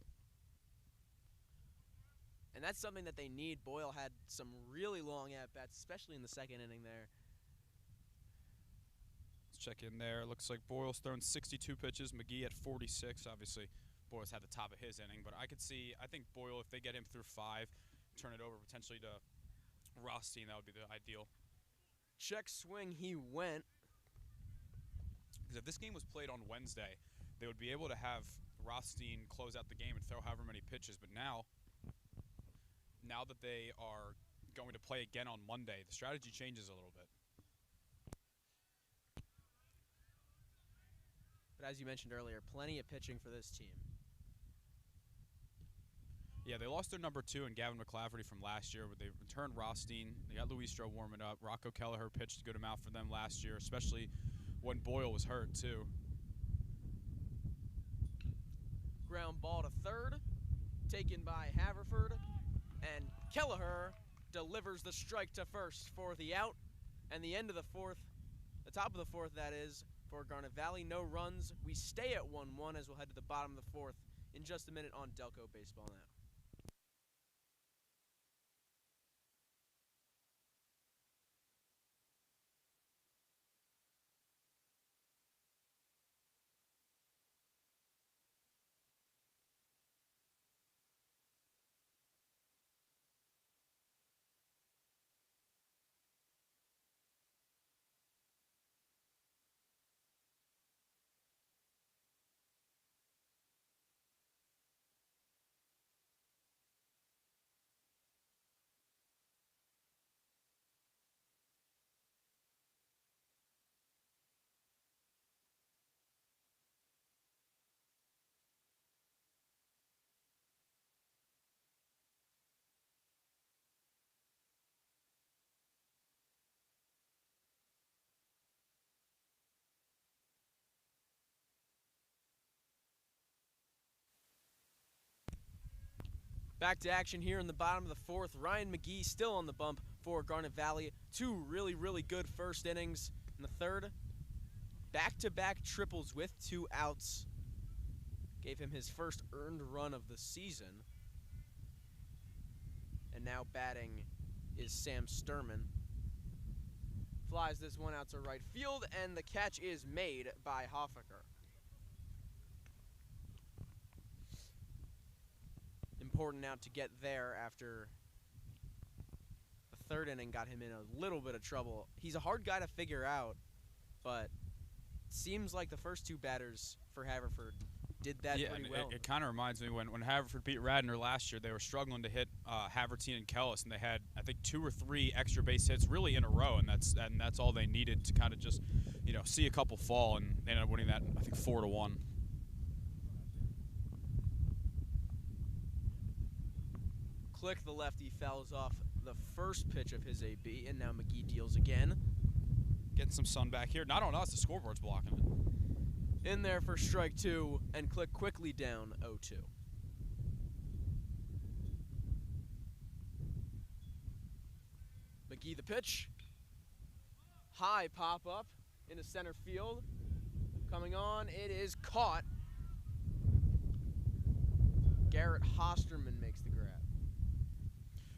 And that's something that they need. Boyle had some really long at-bats, especially in the second inning there. Let's check in there. Looks like Boyle's thrown 62 pitches, McGhee at 46. Obviously, Boyle's had the top of his inning, but I think Boyle, if they get him through 5, turn it over potentially to Rothstein, that would be the ideal. Check swing, he went. Because if this game was played on Wednesday, they would be able to have Rothstein close out the game and throw however many pitches. But now that they are going to play again on Monday, the strategy changes a little bit. But as you mentioned earlier, plenty of pitching for this team. Yeah, they lost their number 2 in Gavin McClafferty from last year, but they returned Rothstein. They got Luis Stroh warming up. Rocco Kelleher pitched a good amount for them last year, especially when Boyle was hurt, too. Ground ball to third, taken by Haverford, and Kelleher delivers the strike to first for the out. And the end of the fourth, the top of the fourth, that is, for Garnet Valley. No runs. We stay at 1-1 as we'll head to the bottom of the fourth in just a minute on Delco Baseball Now. Back to action here in the bottom of the fourth. Ryan McGhee still on the bump for Garnet Valley. 2 really, really good first innings. In the third, back-to-back triples with 2 outs. Gave him his first earned run of the season. And now batting is Sam Sturman. Flies this one out to right field, and the catch is made by Hoffaker. Important out to get there after the third inning got him in a little bit of trouble. He's a hard guy to figure out, but it seems like the first 2 batters for Haverford did that pretty well. It kind of reminds me when Haverford beat Radnor last year, they were struggling to hit Havertine and Kellis, and they had, I think, 2 or 3 extra base hits really in a row, and that's all they needed to kind of just, see a couple fall, and they ended up winning that, I think, 4-1. Click, the lefty fouls off the first pitch of his AB, and now McGhee deals again. Getting some sun back here. Not on us, the scoreboard's blocking it. In there for strike 2, and Click quickly down 0-2. McGhee the pitch. High pop-up into center field. Coming on, it is caught. Garrett Hosterman makes the grab.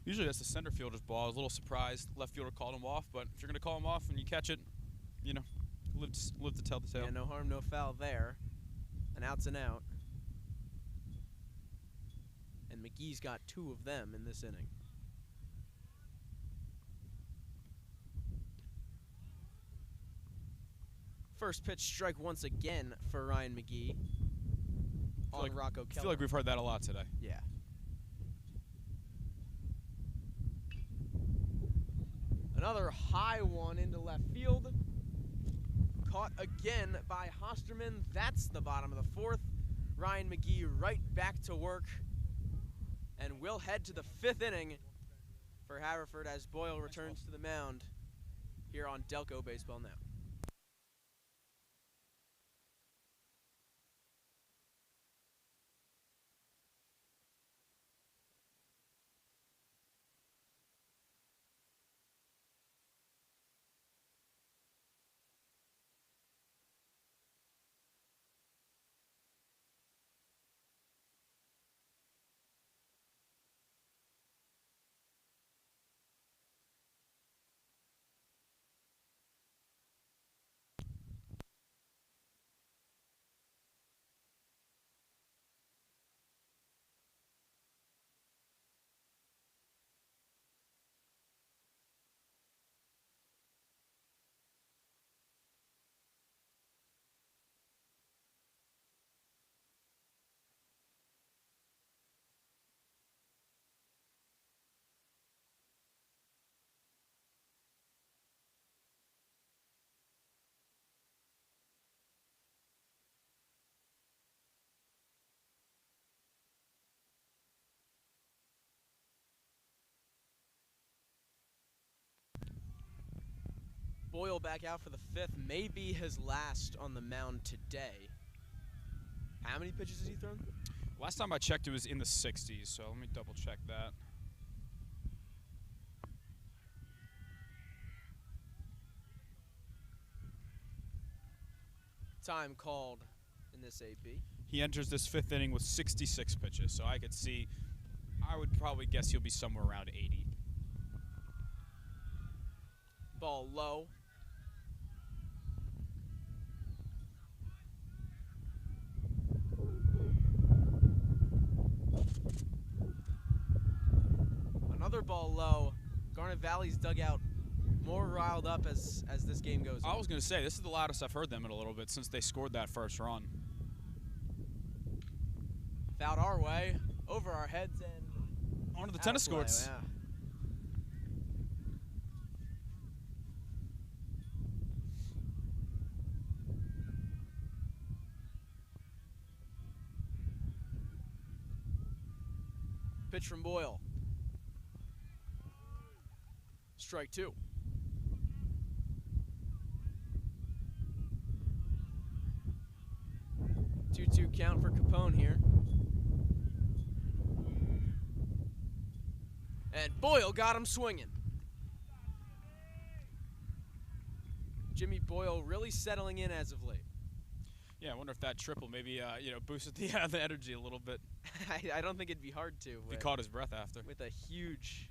Usually that's the center fielder's ball. I was a little surprised left fielder called him off, but if you're going to call him off and you catch it, live to tell the tale. Yeah, no harm, no foul there. An out's an out. And McGee's got 2 of them in this inning. First pitch strike once again for Ryan McGhee on Rocco Keller. I feel like we've heard that a lot today. Yeah. Another high one into left field. Caught again by Hosterman. That's the bottom of the fourth. Ryan McGhee right back to work. And we'll head to the 5th inning for Haverford as Boyle returns to the mound here on Delco Baseball Now. Boyle back out for the fifth, maybe his last on the mound today. How many pitches has he thrown? Last time I checked, it was in the 60s, so let me double check that. Time called in this AP. He enters this fifth inning with 66 pitches, so I could see, I would probably guess he'll be somewhere around 80. Ball low. Another ball low. Garnet Valley's dugout more riled up as this game goes on. I was going to say, this is the loudest I've heard them in a little bit since they scored that first run. Fouled our way, over our heads, and onto the tennis courts. Yeah. Pitch from Boyle. Strike two. 2-2 count for Capone here. And Boyle got him swinging. Jimmy Boyle really settling in as of late. Yeah, I wonder if that triple maybe boosted the energy a little bit. I don't think it'd be hard to. He caught his breath after. With a huge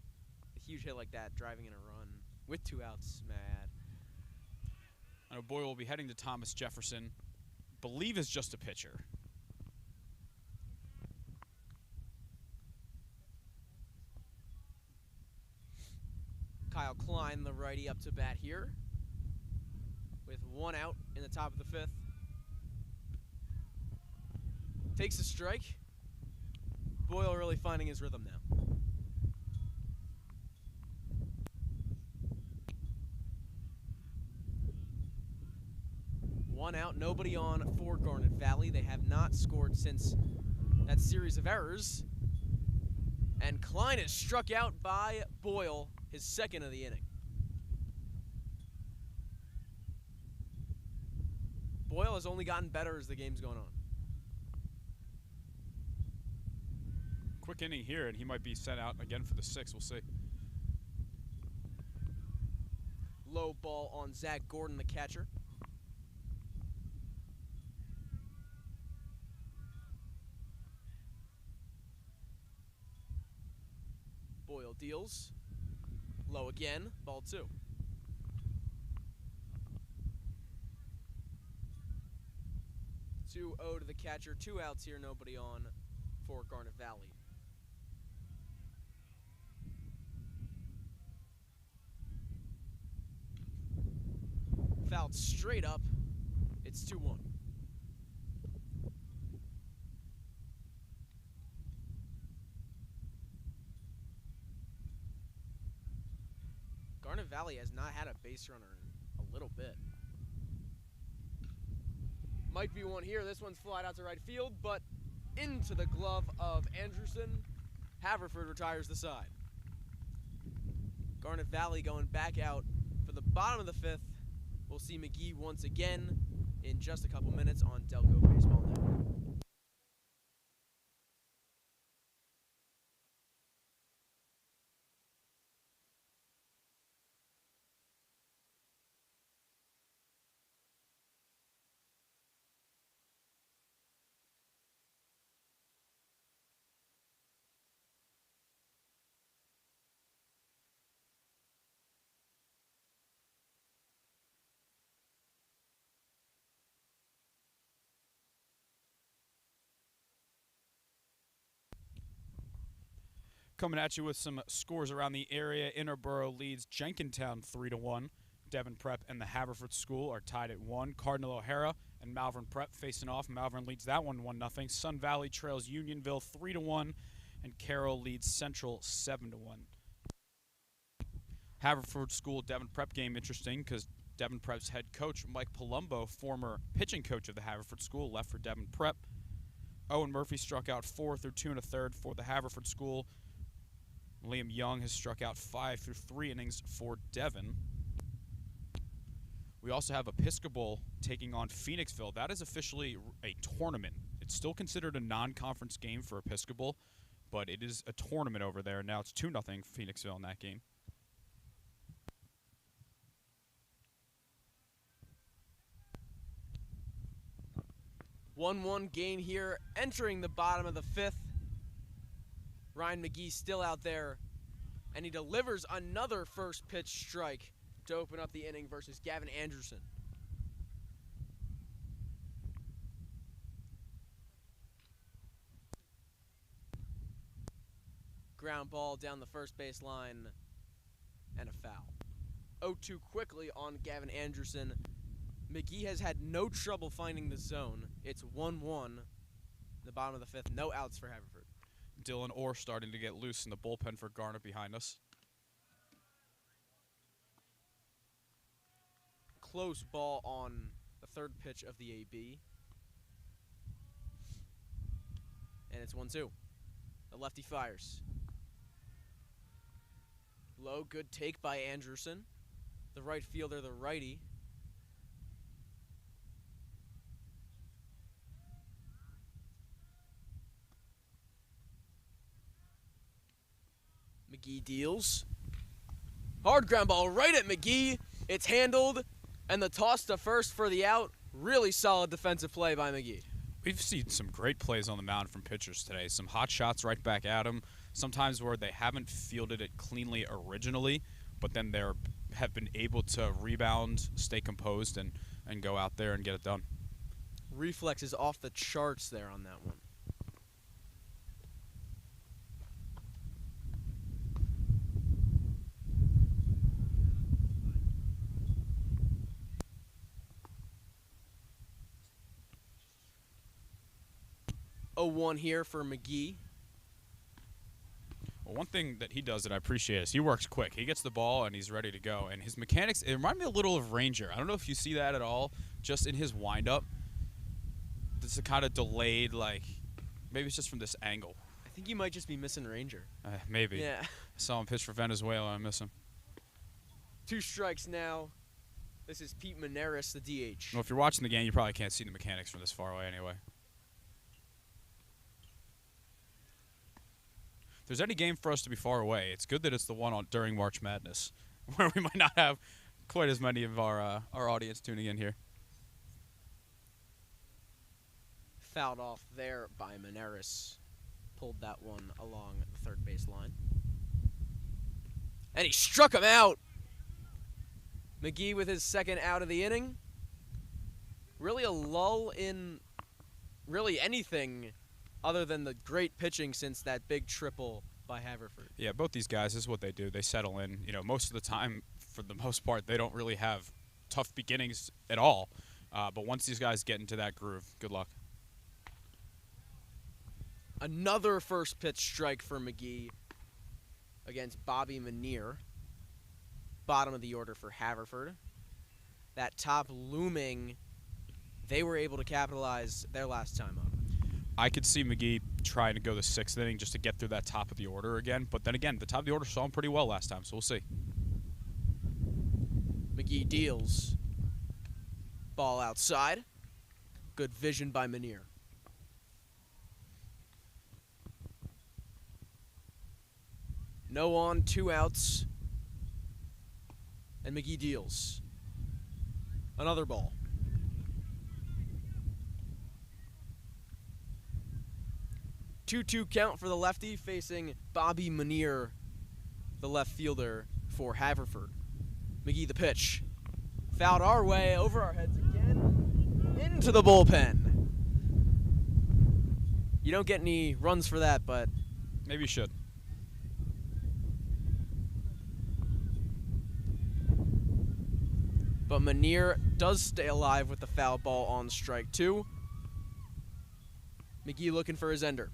hit like that, driving in a run with 2 outs, mad. I know Boyle will be heading to Thomas Jefferson. Believe is just a pitcher. Kyle Klein, the righty, up to bat here with 1 out in the top of the 5th. Takes a strike. Boyle really finding his rhythm now. One out, nobody on for Garnet Valley. They have not scored since that series of errors. And Klein is struck out by Boyle, his second of the inning. Boyle has only gotten better as the game's going on. Quick inning here, and he might be sent out again for the 6th. We'll see. Low ball on Zach Gordon, the catcher. Boyle deals. Low again, ball 2. To the catcher, 2 outs here, nobody on for Garnet Valley. Fouled straight up. It's 2-1. Garnet Valley has not had a base runner in a little bit. Might be one here. This one's flied out to right field, but into the glove of Andrewson. Haverford retires the side. Garnet Valley going back out for the bottom of the 5th. We'll see McGhee once again in just a couple minutes on Delco Baseball Network. Coming at you with some scores around the area. Interborough leads Jenkintown 3-1. Devon Prep and the Haverford School are tied at 1. Cardinal O'Hara and Malvern Prep facing off. Malvern leads that one 1-0. Sun Valley trails Unionville 3-1, and Carroll leads Central 7-1. Haverford School Devon Prep game interesting because Devon Prep's head coach Mike Palumbo, former pitching coach of the Haverford School, left for Devon Prep. Owen Murphy struck out 4 through 2 1/3 for the Haverford School. Liam Young has struck out 5 through 3 innings for Devon. We also have Episcopal taking on Phoenixville. That is officially a tournament. It's still considered a non-conference game for Episcopal, but it is a tournament over there. Now it's 2-0 Phoenixville in that game. One game here, entering the bottom of the 5th. Ryan McGhee still out there, and he delivers another first pitch strike to open up the inning versus Gavin Anderson. Ground ball down the first base line, and a foul. 0-2 quickly on Gavin Anderson. McGhee has had no trouble finding the zone. It's 1-1, the bottom of the 5th. No outs for Haverford. Dylan Orr starting to get loose in the bullpen for Garnet behind us. Close ball on the third pitch of the AB. And it's 1-2. The lefty fires. Low, good take by Anderson. The right fielder, the righty. McGhee deals. Hard ground ball right at McGhee. It's handled, and the toss to first for the out. Really solid defensive play by McGhee. We've seen some great plays on the mound from pitchers today. Some hot shots right back at them. Sometimes where they haven't fielded it cleanly originally, but then they have been able to rebound, stay composed, and go out there and get it done. Reflex is off the charts there on that one. A 1 here for McGhee. Well, one thing that he does that I appreciate is he works quick. He gets the ball and he's ready to go. And his mechanics, it reminded me a little of Ranger. I don't know if you see that at all, just in his windup. It's a kind of delayed, like, maybe it's just from this angle. I think you might just be missing Ranger. Maybe. Yeah. I saw him pitch for Venezuela. I miss him. 2 strikes now. This is Pete Maneris, the DH. Well, if you're watching the game, you probably can't see the mechanics from this far away anyway. If there's any game for us to be far away, it's good that it's the one during March Madness, where we might not have quite as many of our audience tuning in here. Fouled off there by Maneris. Pulled that one along the third base line. And he struck him out. McGhee with his second out of the inning. Really a lull in really anything other than the great pitching since that big triple by Haverford. Yeah, both these guys, this is what they do. They settle in. You know, most of the time, for the most part, they don't really have tough beginnings at all. But once these guys get into that groove, good luck. Another first pitch strike for McGhee against Bobby Manier. Bottom of the order for Haverford. That top looming, they were able to capitalize their last time up. I could see McGhee trying to go the 6th inning just to get through that top of the order again. But then again, the top of the order saw him pretty well last time, so we'll see. McGhee deals. Ball outside. Good vision by Manier. No on, 2 outs. And McGhee deals. Another ball. Two count for the lefty facing Bobby Manier, the left fielder for Haverford. McGhee the pitch. Fouled our way, over our heads again, into the bullpen. You don't get any runs for that, but maybe you should. But Manier does stay alive with the foul ball on strike 2. McGhee looking for his ender.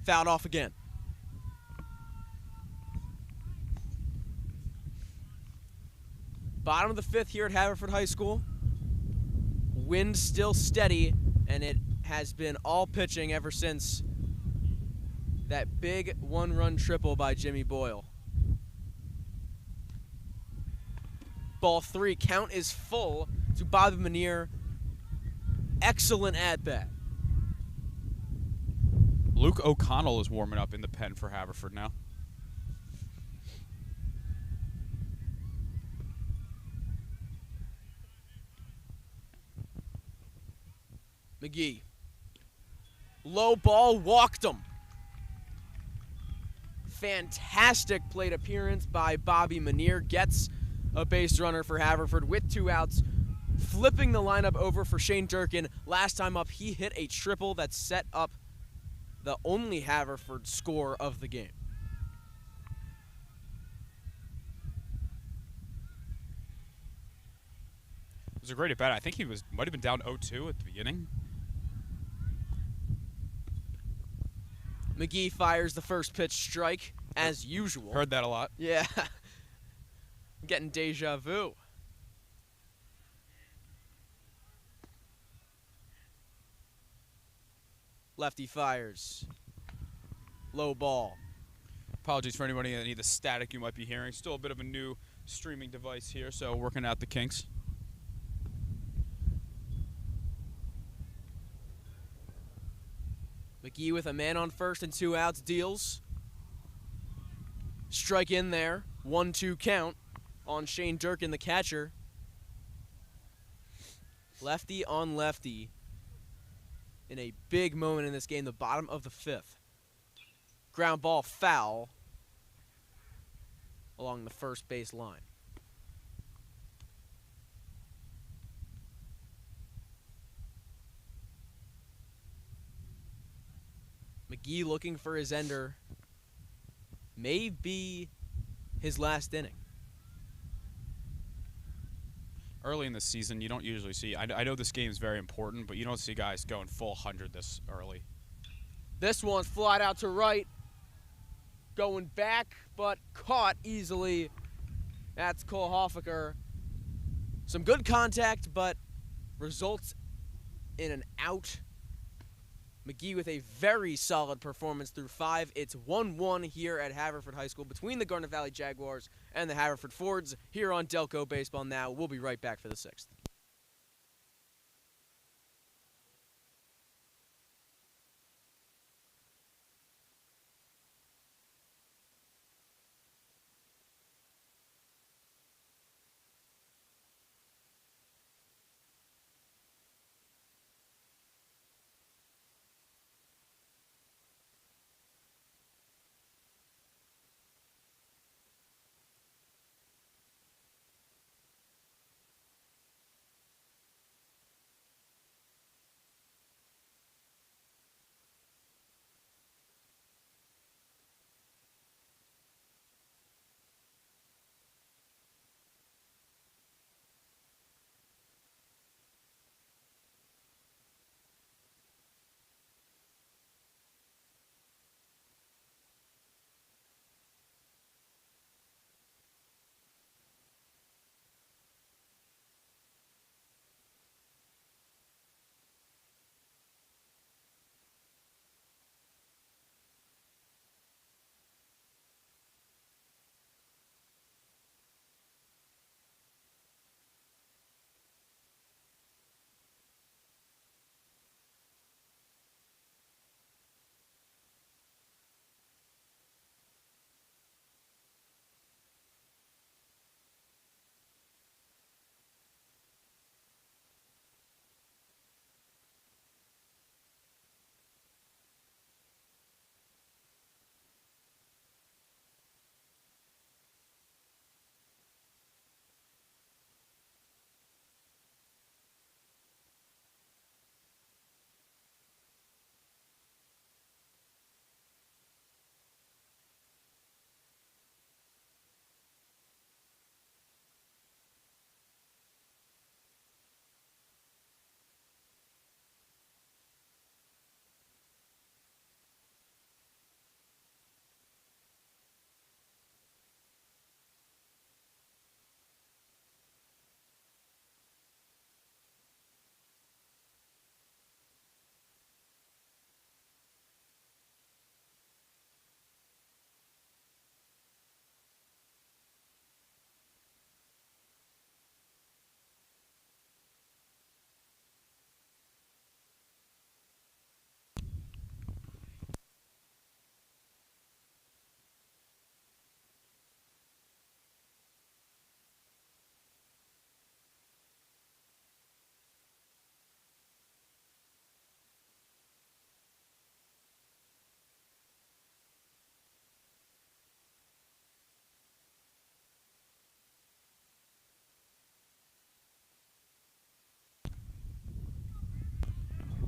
Fouled off again. Bottom of the 5th here at Haverford High School. Wind still steady, and it has been all pitching ever since that big 1-run triple by Jimmy Boyle. Ball 3. Count is full to Bobby Manier. Excellent at-bat. Luke O'Connell is warming up in the pen for Haverford now. McGhee. Low ball, walked him. Fantastic plate appearance by Bobby Manier. Gets a base runner for Haverford with 2 outs. Flipping the lineup over for Shane Durkin. Last time up, he hit a triple that set up the only Haverford score of the game. It was a great at-bat. I think he might have been down 0-2 at the beginning. McGhee fires the first pitch strike, as usual. Heard that a lot. Yeah. Getting deja vu. Lefty fires. Low ball. Apologies for anybody that need the static you might be hearing. Still a bit of a new streaming device here, so working out the kinks. McGhee with a man on first and 2 outs deals. Strike in there. 1-2 count on Shane Durkin, the catcher. Lefty on lefty in a big moment in this game, the bottom of the 5th. Ground ball foul along the first base line. McGhee looking for his ender. May be his last inning. Early in the season, you don't usually see. I know this game is very important, but you don't see guys going full 100 this early. This one's flied out to right. Going back, but caught easily. That's Cole Hoffaker. Some good contact, but results in an out. McGhee with a very solid performance through 5. It's 1-1 here at Haverford High School between the Garnet Valley Jaguars and the Haverford Fords here on Delco Baseball Now. We'll be right back for the 6th.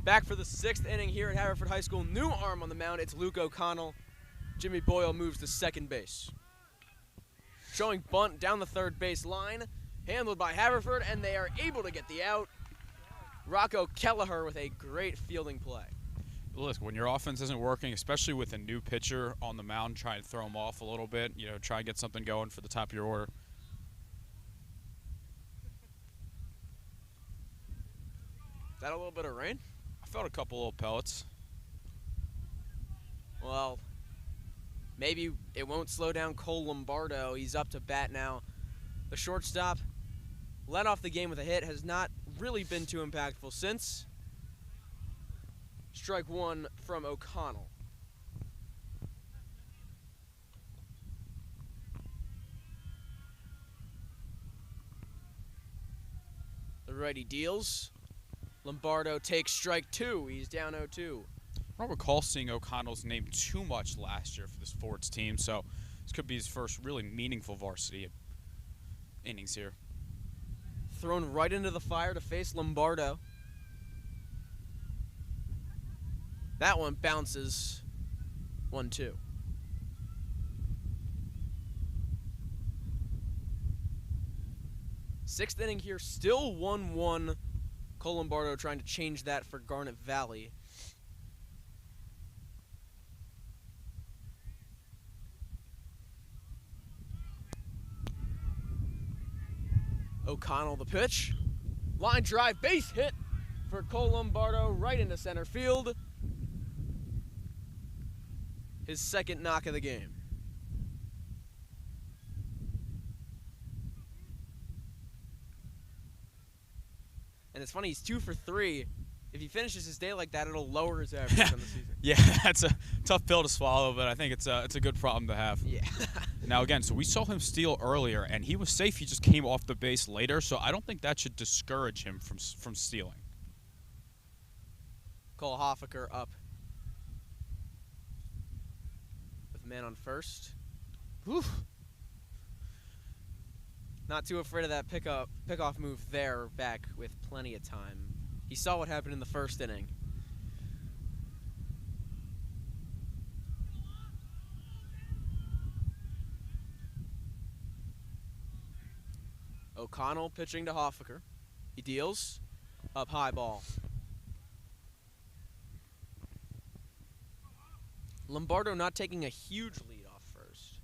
Back for the 6th inning here at Haverford High School. New arm on the mound. It's Luke O'Connell. Jimmy Boyle moves to second base. Showing bunt down the third base line. Handled by Haverford, and they are able to get the out. Rocco Kelleher with a great fielding play. Look, when your offense isn't working, especially with a new pitcher on the mound, try and throw him off a little bit. You know, try and get something going for the top of your order. Is that a little bit of rain? I felt a couple little pellets. Well, maybe it won't slow down Cole Lombardo. He's up to bat now. The shortstop led off the game with a hit, has not really been too impactful since. Strike one from O'Connell. The righty deals. Lombardo takes strike two. He's down 0-2. I don't recall seeing O'Connell's name too much last year for this Fords team, so this could be his first really meaningful varsity innings here. Thrown right into the fire to face Lombardo. That one bounces 1-2. Sixth inning here, still 1-1. Cole Lombardo trying to change that for Garnet Valley. O'Connell the pitch. Line drive, base hit for Cole Lombardo right into center field. His second knock of the game. And it's funny, he's 2 for 3. If he finishes his day like that, it'll lower his average on the season. Yeah, that's a tough pill to swallow, but I think it's a good problem to have. Yeah. Now, again, so we saw him steal earlier, and he was safe. He just came off the base later, so I don't think that should discourage him from stealing. Cole Hoffaker up with man on first. Whew. Not too afraid of that pickoff move there, back with plenty of time. He saw what happened in the first inning. O'Connell pitching to Hoffaker. He deals. Up high ball. Lombardo not taking a huge lead off first.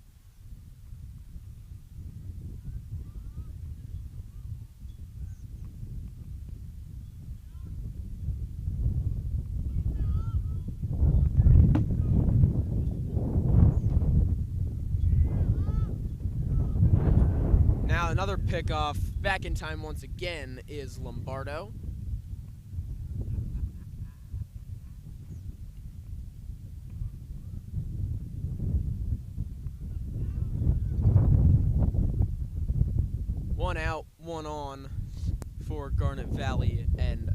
Now another pickoff. Back in time once again is Lombardo. One out, one on for Garnet Valley, and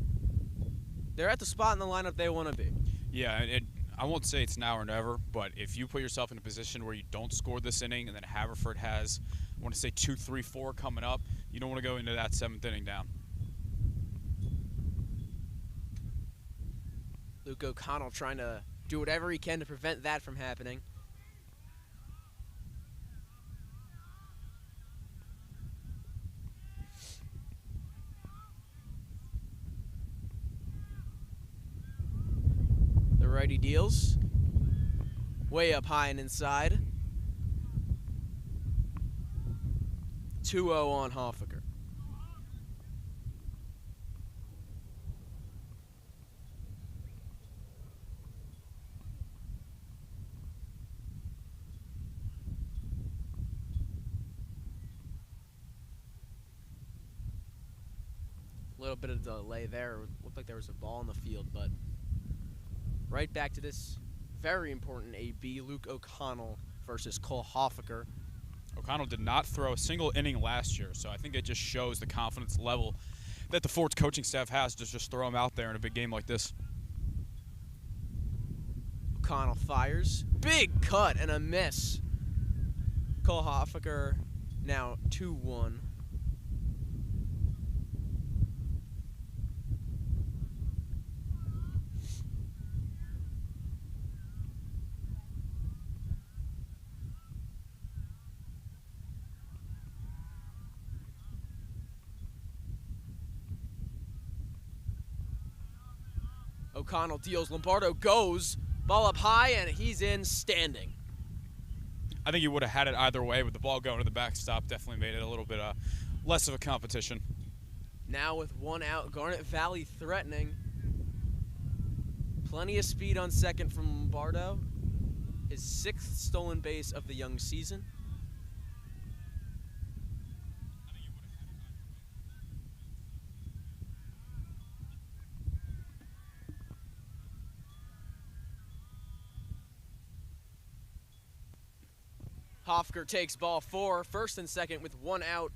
they're at the spot in the lineup they want to be. Yeah, I won't say it's now or never, but if you put yourself in a position where you don't score this inning and then Haverford has, I want to say 2, 3, 4 coming up, you don't want to go into that 7th inning down. Luke O'Connell trying to do whatever he can to prevent that from happening. The righty deals. Way up high and inside. 2-0 on Hoffaker. A little bit of delay there. Looked like there was a ball in the field, but right back to this very important AB, Luke O'Connell versus Cole Hoffaker. O'Connell did not throw a single inning last year, so I think it just shows the confidence level that the Fords coaching staff has to just throw him out there in a big game like this. O'Connell fires. Big cut and a miss. Cole Hoffaker now 2-1. O'Connell deals. Lombardo goes. Ball up high, and he's in standing. I think he would have had it either way, but the ball going to the backstop definitely made it a little bit less of a competition. Now with one out, Garnet Valley threatening. Plenty of speed on second from Lombardo. His 6th stolen base of the young season. Hofker takes ball 4, first and second with one out.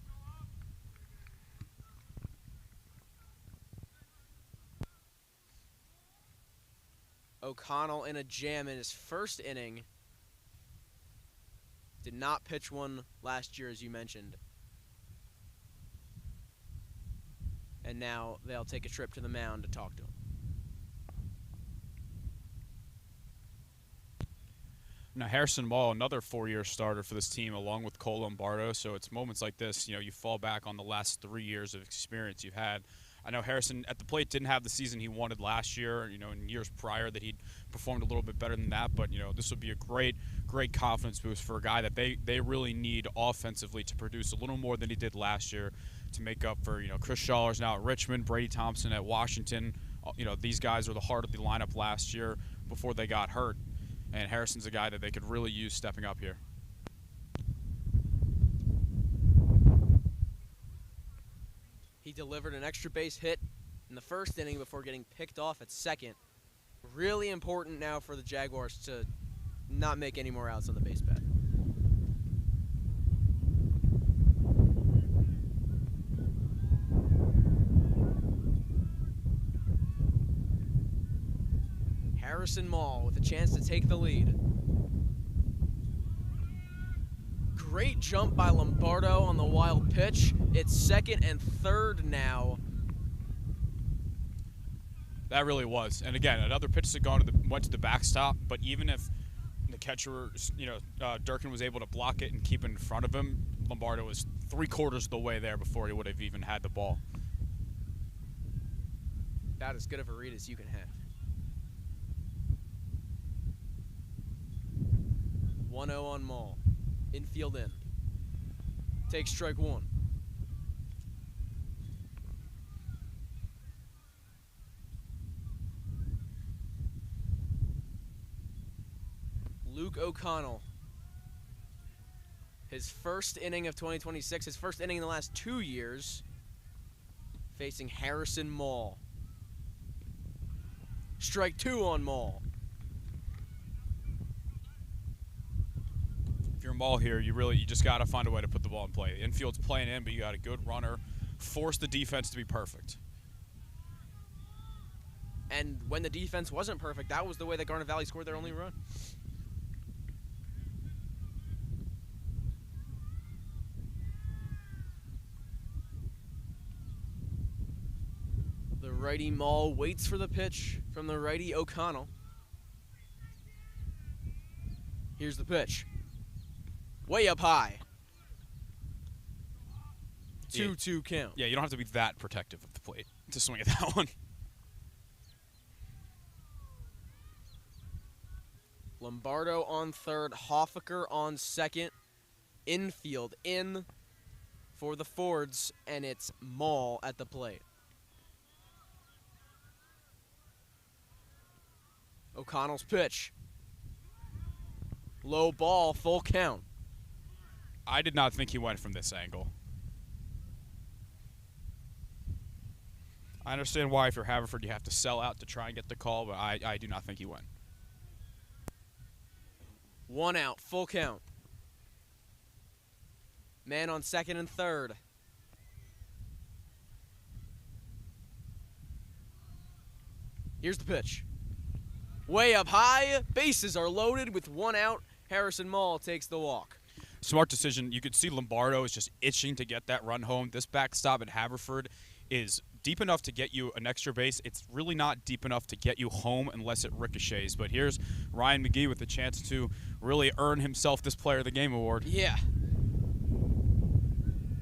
O'Connell in a jam in his first inning. Did not pitch one last year, as you mentioned. And now they'll take a trip to the mound to talk to him. Now, Harrison Mall, another 4-year starter for this team, along with Cole Lombardo. So it's moments like this, you fall back on the last 3 years of experience you've had. I know Harrison at the plate didn't have the season he wanted last year, in years prior that he'd performed a little bit better than that. But, this would be a great confidence boost for a guy that they really need offensively to produce a little more than he did last year to make up for, Chris Schallers now at Richmond, Brady Thompson at Washington. These guys are the heart of the lineup last year before they got hurt. And Harrison's a guy that they could really use stepping up here. He delivered an extra base hit in the first inning before getting picked off at second. Really important now for the Jaguars to not make any more outs on the base pad. Harrison Mall with a chance to take the lead. Great jump by Lombardo on the wild pitch. It's second and third now. That really was. And again, another pitch that went to the backstop, but even if the catcher, Durkin was able to block it and keep it in front of him, Lombardo was 3/4 of the way there before he would have even had the ball. About as good of a read as you can have. 1-0 on Mall. Infield in. Takes strike 1. Luke O'Connell. His first inning of 2026, his first inning in the last 2 years, facing Harrison Mall. Strike 2 on Mall. If you're Mall here, you just got to find a way to put the ball in play. Infield's playing in, but you got a good runner. Force the defense to be perfect. And when the defense wasn't perfect, that was the way that Garnet Valley scored their only run. The righty Mall waits for the pitch from the righty O'Connell. Here's the pitch. Way up high. 2-2 count. Yeah, you don't have to be that protective of the plate to swing at that one. Lombardo on third, Hoffer on second. Infield in for the Fords, and it's Mall at the plate. O'Connell's pitch. Low ball, full count. I did not think he went from this angle. I understand why if you're Haverford you have to sell out to try and get the call, but I do not think he went. 1 out, full count. Man on second and third. Here's the pitch. Way up high, bases are loaded with 1 out. Harrison Mall takes the walk. Smart decision. You could see Lombardo is just itching to get that run home. This backstop at Haverford is deep enough to get you an extra base. It's really not deep enough to get you home unless it ricochets. But here's Ryan McGhee with the chance to really earn himself this Player of the Game award. Yeah.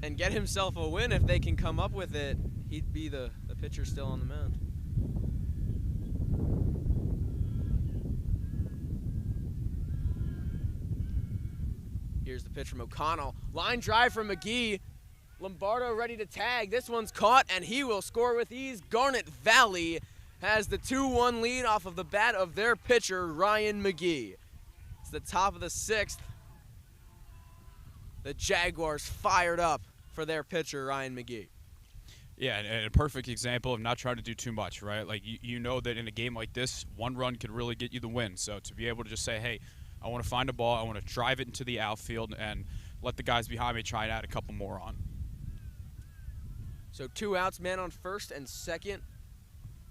And get himself a win if they can come up with it. He'd be the pitcher still on the mound. Here's the pitch from O'Connell. Line drive from McGhee. Lombardo ready to tag. This one's caught, and he will score with ease. Garnet Valley has the 2-1 lead off of the bat of their pitcher, Ryan McGhee. It's the top of the 6th. The Jaguars fired up for their pitcher, Ryan McGhee. Yeah, and a perfect example of not trying to do too much, right? Like, you know that in a game like this, one run could really get you the win. So to be able to just say, hey, I want to find a ball, I want to drive it into the outfield, and let the guys behind me try and add a couple more on. So 2 outs, man on first and second.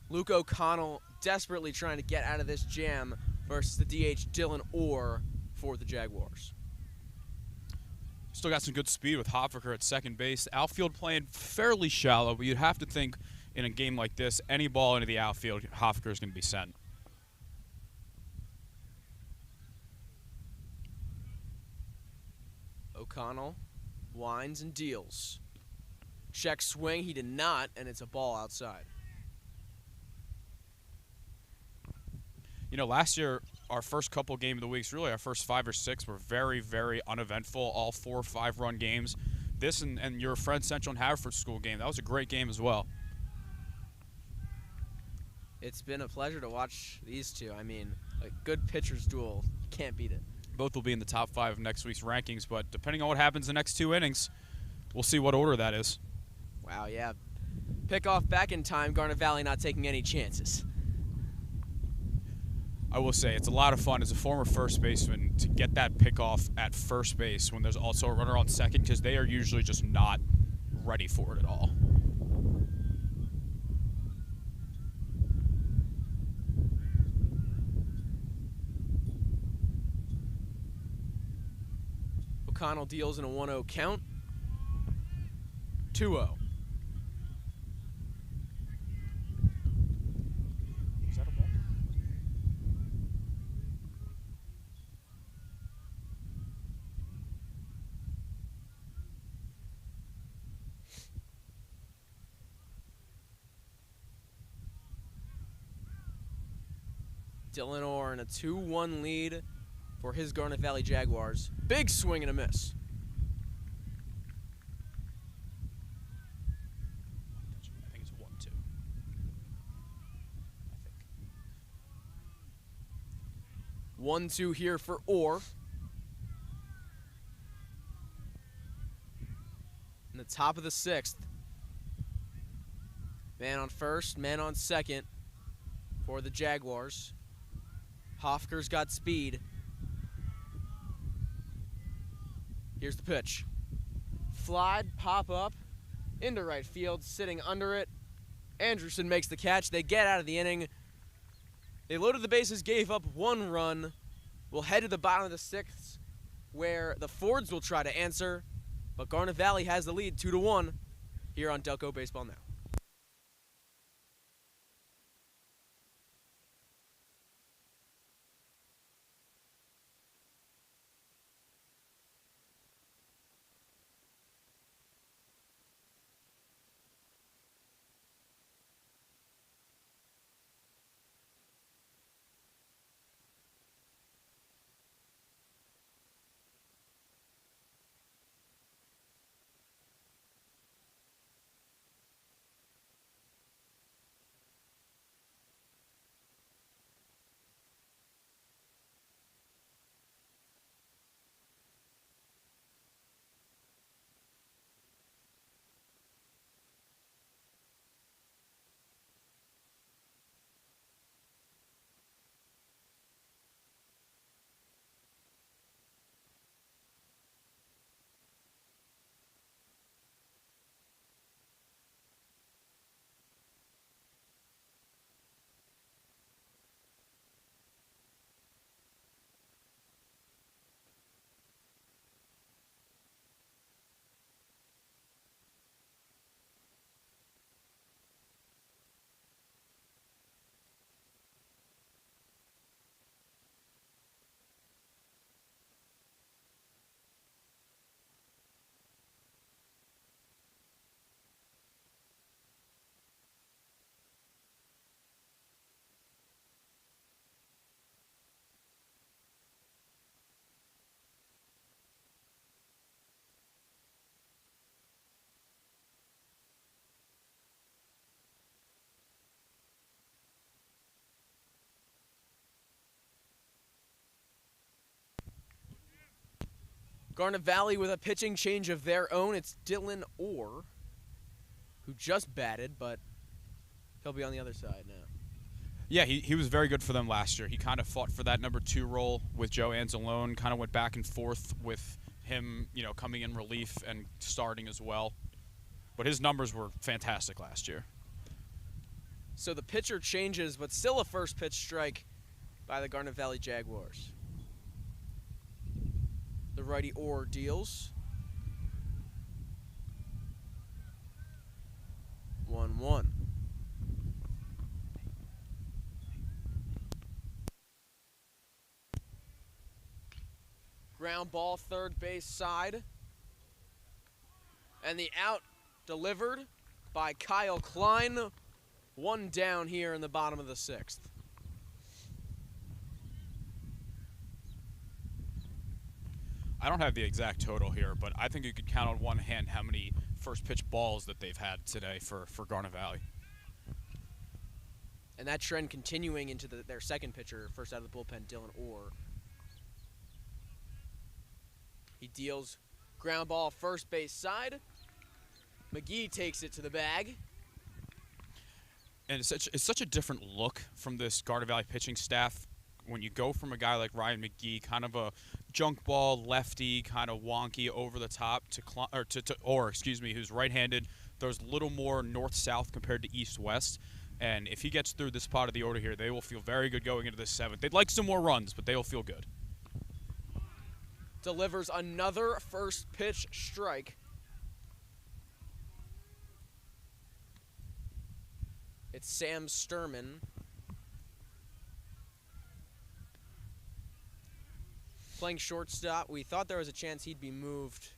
Luke O'Connell desperately trying to get out of this jam versus the DH Dylan Orr for the Jaguars. Still got some good speed with Haverford at second base. Outfield playing fairly shallow, but you'd have to think in a game like this, any ball into the outfield, Haverford is going to be sent. O'Connell winds and deals. Check swing, he did not, and it's a ball outside. You know, last year, our first couple game of the weeks, really our first 5 or 6 were very, very uneventful, all 4 or 5 run games. This and your friend Central and Haverford School game, that was a great game as well. It's been a pleasure to watch these two. I mean, a good pitcher's duel. You can't beat it. Both will be in the top 5 of next week's rankings, but depending on what happens the next 2 innings, we'll see what order that is. Wow, yeah. Pick off back in time, Garnet Valley not taking any chances. I will say it's a lot of fun as a former first baseman to get that pickoff at first base when there's also a runner on second, because they are usually just not ready for it at all. O'Connell deals in a 1-0 count. 2-0. Is that a ball? Dylan Orr in a 2-1 lead for his Garnet Valley Jaguars. Big swing and a miss. I think it's 1-2. I think. 1-2 here for Orr. In the top of the 6th. Man on first, man on second for the Jaguars. Hofker's got speed. Here's the pitch. Flied, pop up, into right field, sitting under it. Andrewson makes the catch. They get out of the inning. They loaded the bases, gave up 1 run. We'll head to the bottom of the 6th, where the Fords will try to answer, but Garnet Valley has the lead 2-1 here on Delco Baseball Now. Garnet Valley with a pitching change of their own. It's Dylan Orr, who just batted, but he'll be on the other side now. Yeah, he was very good for them last year. He kind of fought for that number 2 role with Joe Anzalone, kind of went back and forth with him, coming in relief and starting as well. But his numbers were fantastic last year. So the pitcher changes, but still a first pitch strike by the Garnet Valley Jaguars. The righty Orr deals. 1-1. Ground ball, third base side. And the out delivered by Kyle Klein. One down here in the bottom of the 6th. I don't have the exact total here, but I think you could count on one hand how many first pitch balls that they've had today for Garnet Valley. And that trend continuing into their second pitcher, first out of the bullpen, Dylan Orr. He deals ground ball first base side. McGhee takes it to the bag. And it's such a different look from this Garnet Valley pitching staff when you go from a guy like Ryan McGhee, kind of a junk ball lefty, kind of wonky over the top, to Orr, who's right-handed, throws a little more north-south compared to east-west. And if he gets through this part of the order here, they will feel very good going into the 7th. They'd like some more runs, but they will feel good. Delivers another first pitch strike. It's Sam Sturman. Playing shortstop. We thought there was a chance he'd be moved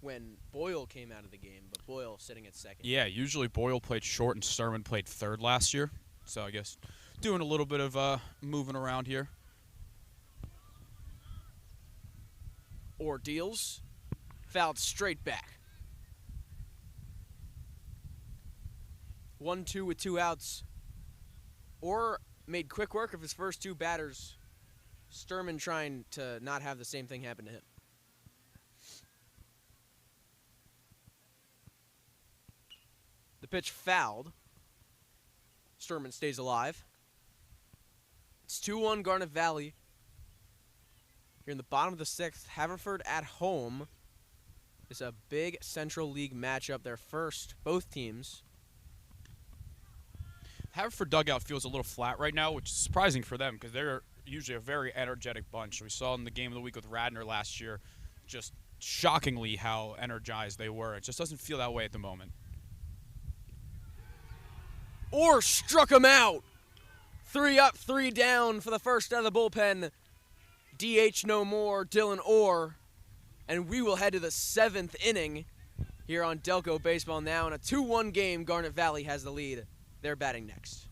when Boyle came out of the game, but Boyle sitting at second. Yeah, usually Boyle played short and Sturman played third last year. So I guess doing a little bit of moving around here. Orr deals. Fouled straight back. 1-2 with 2 outs. Orr made quick work of his first 2 batters. Sturman trying to not have the same thing happen to him. The pitch fouled. Sturman stays alive. It's 2-1 Garnet Valley. Here in the bottom of the 6th, Haverford at home. It's a big Central League matchup. Their first, both teams. Haverford dugout feels a little flat right now, which is surprising for them because they're usually a very energetic bunch. We saw in the game of the week with Radnor last year just shockingly how energized they were. It just doesn't feel that way at the moment. Orr struck him out. 3 up, 3 down for the first out of the bullpen. DH no more, Dylan Orr. And we will head to the 7th inning here on Delco Baseball Now. In a 2-1 game, Garnet Valley has the lead. They're batting next.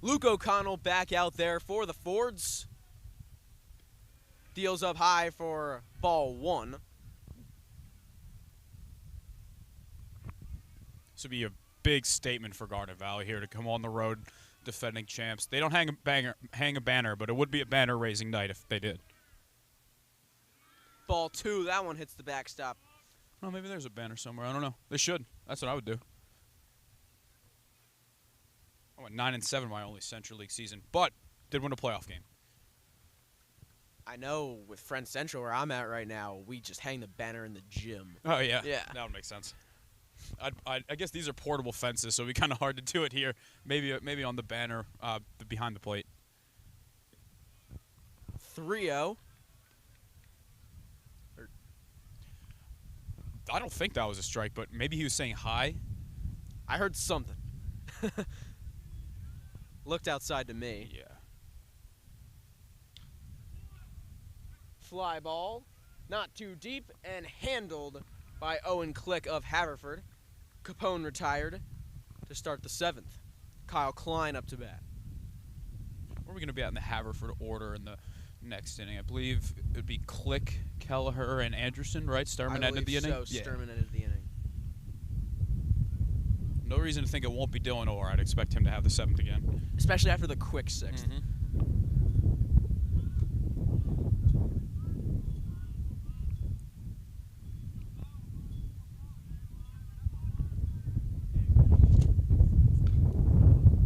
Luke O'Connell back out there for the Fords. Deals up high for ball 1. This would be a big statement for Garnet Valley here to come on the road defending champs. They don't hang a banner, but it would be a banner-raising night if they did. Ball 2, that one hits the backstop. Well, maybe there's a banner somewhere. I don't know. They should. That's what I would do. I went 9-7 my only Central League season, but did win a playoff game. I know with Friends Central, where I'm at right now, we just hang the banner in the gym. Oh, yeah. Yeah. That would make sense. I guess these are portable fences, so it'd be kind of hard to do it here. Maybe on the banner behind the plate. 3-0. I don't think that was a strike, but maybe he was saying hi. I heard something. Looked outside to me. Yeah. Fly ball, not too deep, and handled by Owen Click of Haverford. Capone retired to start the 7th. Kyle Klein up to bat. Where are we going to be at in the Haverford order in the next inning? I believe it would be Click, Kelleher, and Anderson, right? Sturman ended the inning? So. Sturman ended the inning. No reason to think it won't be Dylan Orr. I'd expect him to have the 7th again. Especially after the quick 6th. Mm-hmm.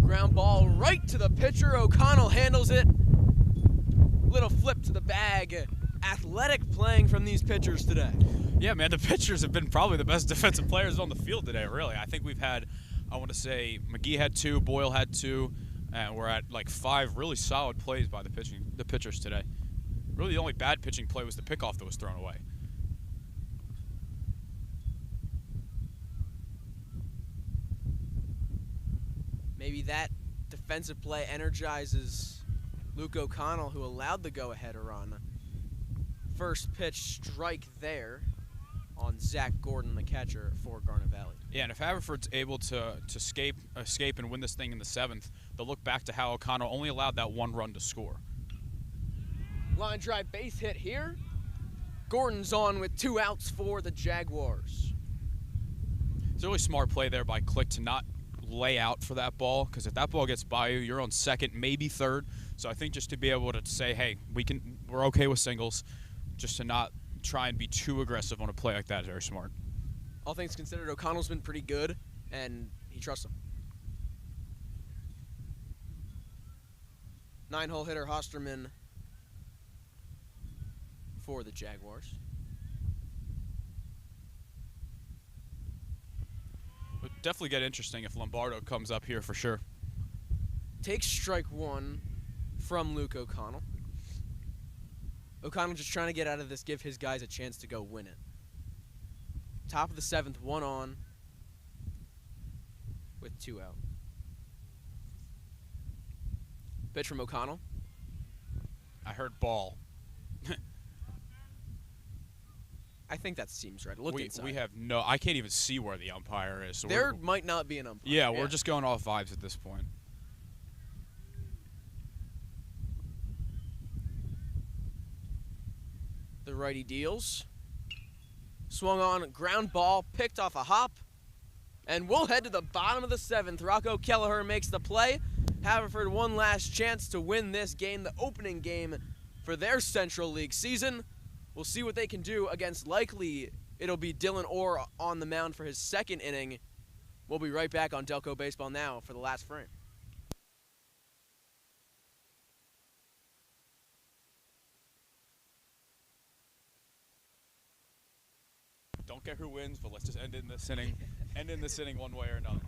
Ground ball right to the pitcher. O'Connell handles it. Little flip to the bag. Athletic playing from these pitchers today. Yeah, man, the pitchers have been probably the best defensive players on the field today, really. I think we've had, I want to say, McGhee had 2, Boyle had 2, and we're at like 5 really solid plays by the pitchers today. Really, the only bad pitching play was the pickoff that was thrown away. Maybe that defensive play energizes Luke O'Connell, who allowed the go-ahead run. First pitch strike there on Zach Gordon, the catcher for Garnet Valley. Yeah, and if Haverford's able to escape and win this thing in the 7th, they'll look back to how O'Connell only allowed that 1 run to score. Line drive base hit here. Gordon's on with 2 outs for the Jaguars. It's a really smart play there by Click to not lay out for that ball, because if that ball gets by you, you're on 2nd, maybe 3rd. So I think just to be able to say, hey, we're okay with singles, just to not try and be too aggressive on a play like that is very smart. All things considered, O'Connell's been pretty good, and he trusts him. 9-hole hitter Hosterman for the Jaguars. It would definitely get interesting if Lombardo comes up here for sure. Takes strike 1 from Luke O'Connell. O'Connell just trying to get out of this, give his guys a chance to go win it. Top of the 7th, 1 on with 2 out. Pitch from O'Connell. I heard ball. I think that seems right. Look inside. We have no. I can't even see where the umpire is. So there might not be an umpire. Yeah, we're just going off vibes at this point. The righty deals. Swung on, ground ball, picked off a hop. And we'll head to the bottom of the 7th. Rocco Kelleher makes the play. Haverford one last chance to win this game, the opening game for their Central League season. We'll see what they can do against, likely it'll be Dylan Orr on the mound for his 2nd inning. We'll be right back on Delco Baseball Now for the last frame. Don't care who wins, but let's just end in this inning. End in this inning one way or another.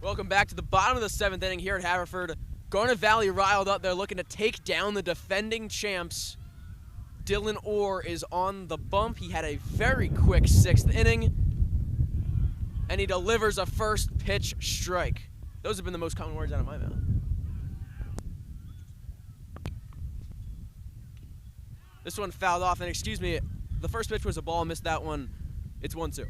Welcome back to the bottom of the 7th inning here at Haverford. Garnet Valley riled up. They're looking to take down the defending champs. Dylan Orr is on the bump. He had a very quick 6th inning, and he delivers a first pitch strike. Those have been the most common words out of my mouth. This one fouled off, and excuse me, the first pitch was a ball. Missed that one. It's 1-2.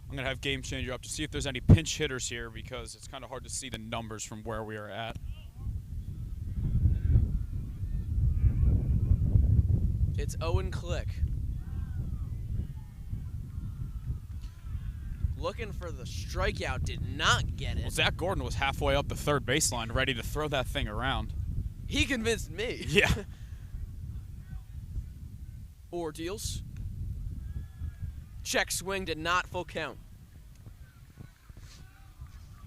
I'm going to have Game Changer up to see if there's any pinch hitters here because it's kind of hard to see the numbers from where we are at. It's Owen Click. Looking for the strikeout, did not get it. Well, Zach Gordon was halfway up the third baseline ready to throw that thing around. He convinced me. Yeah. Orr deals. Check swing, did not full count.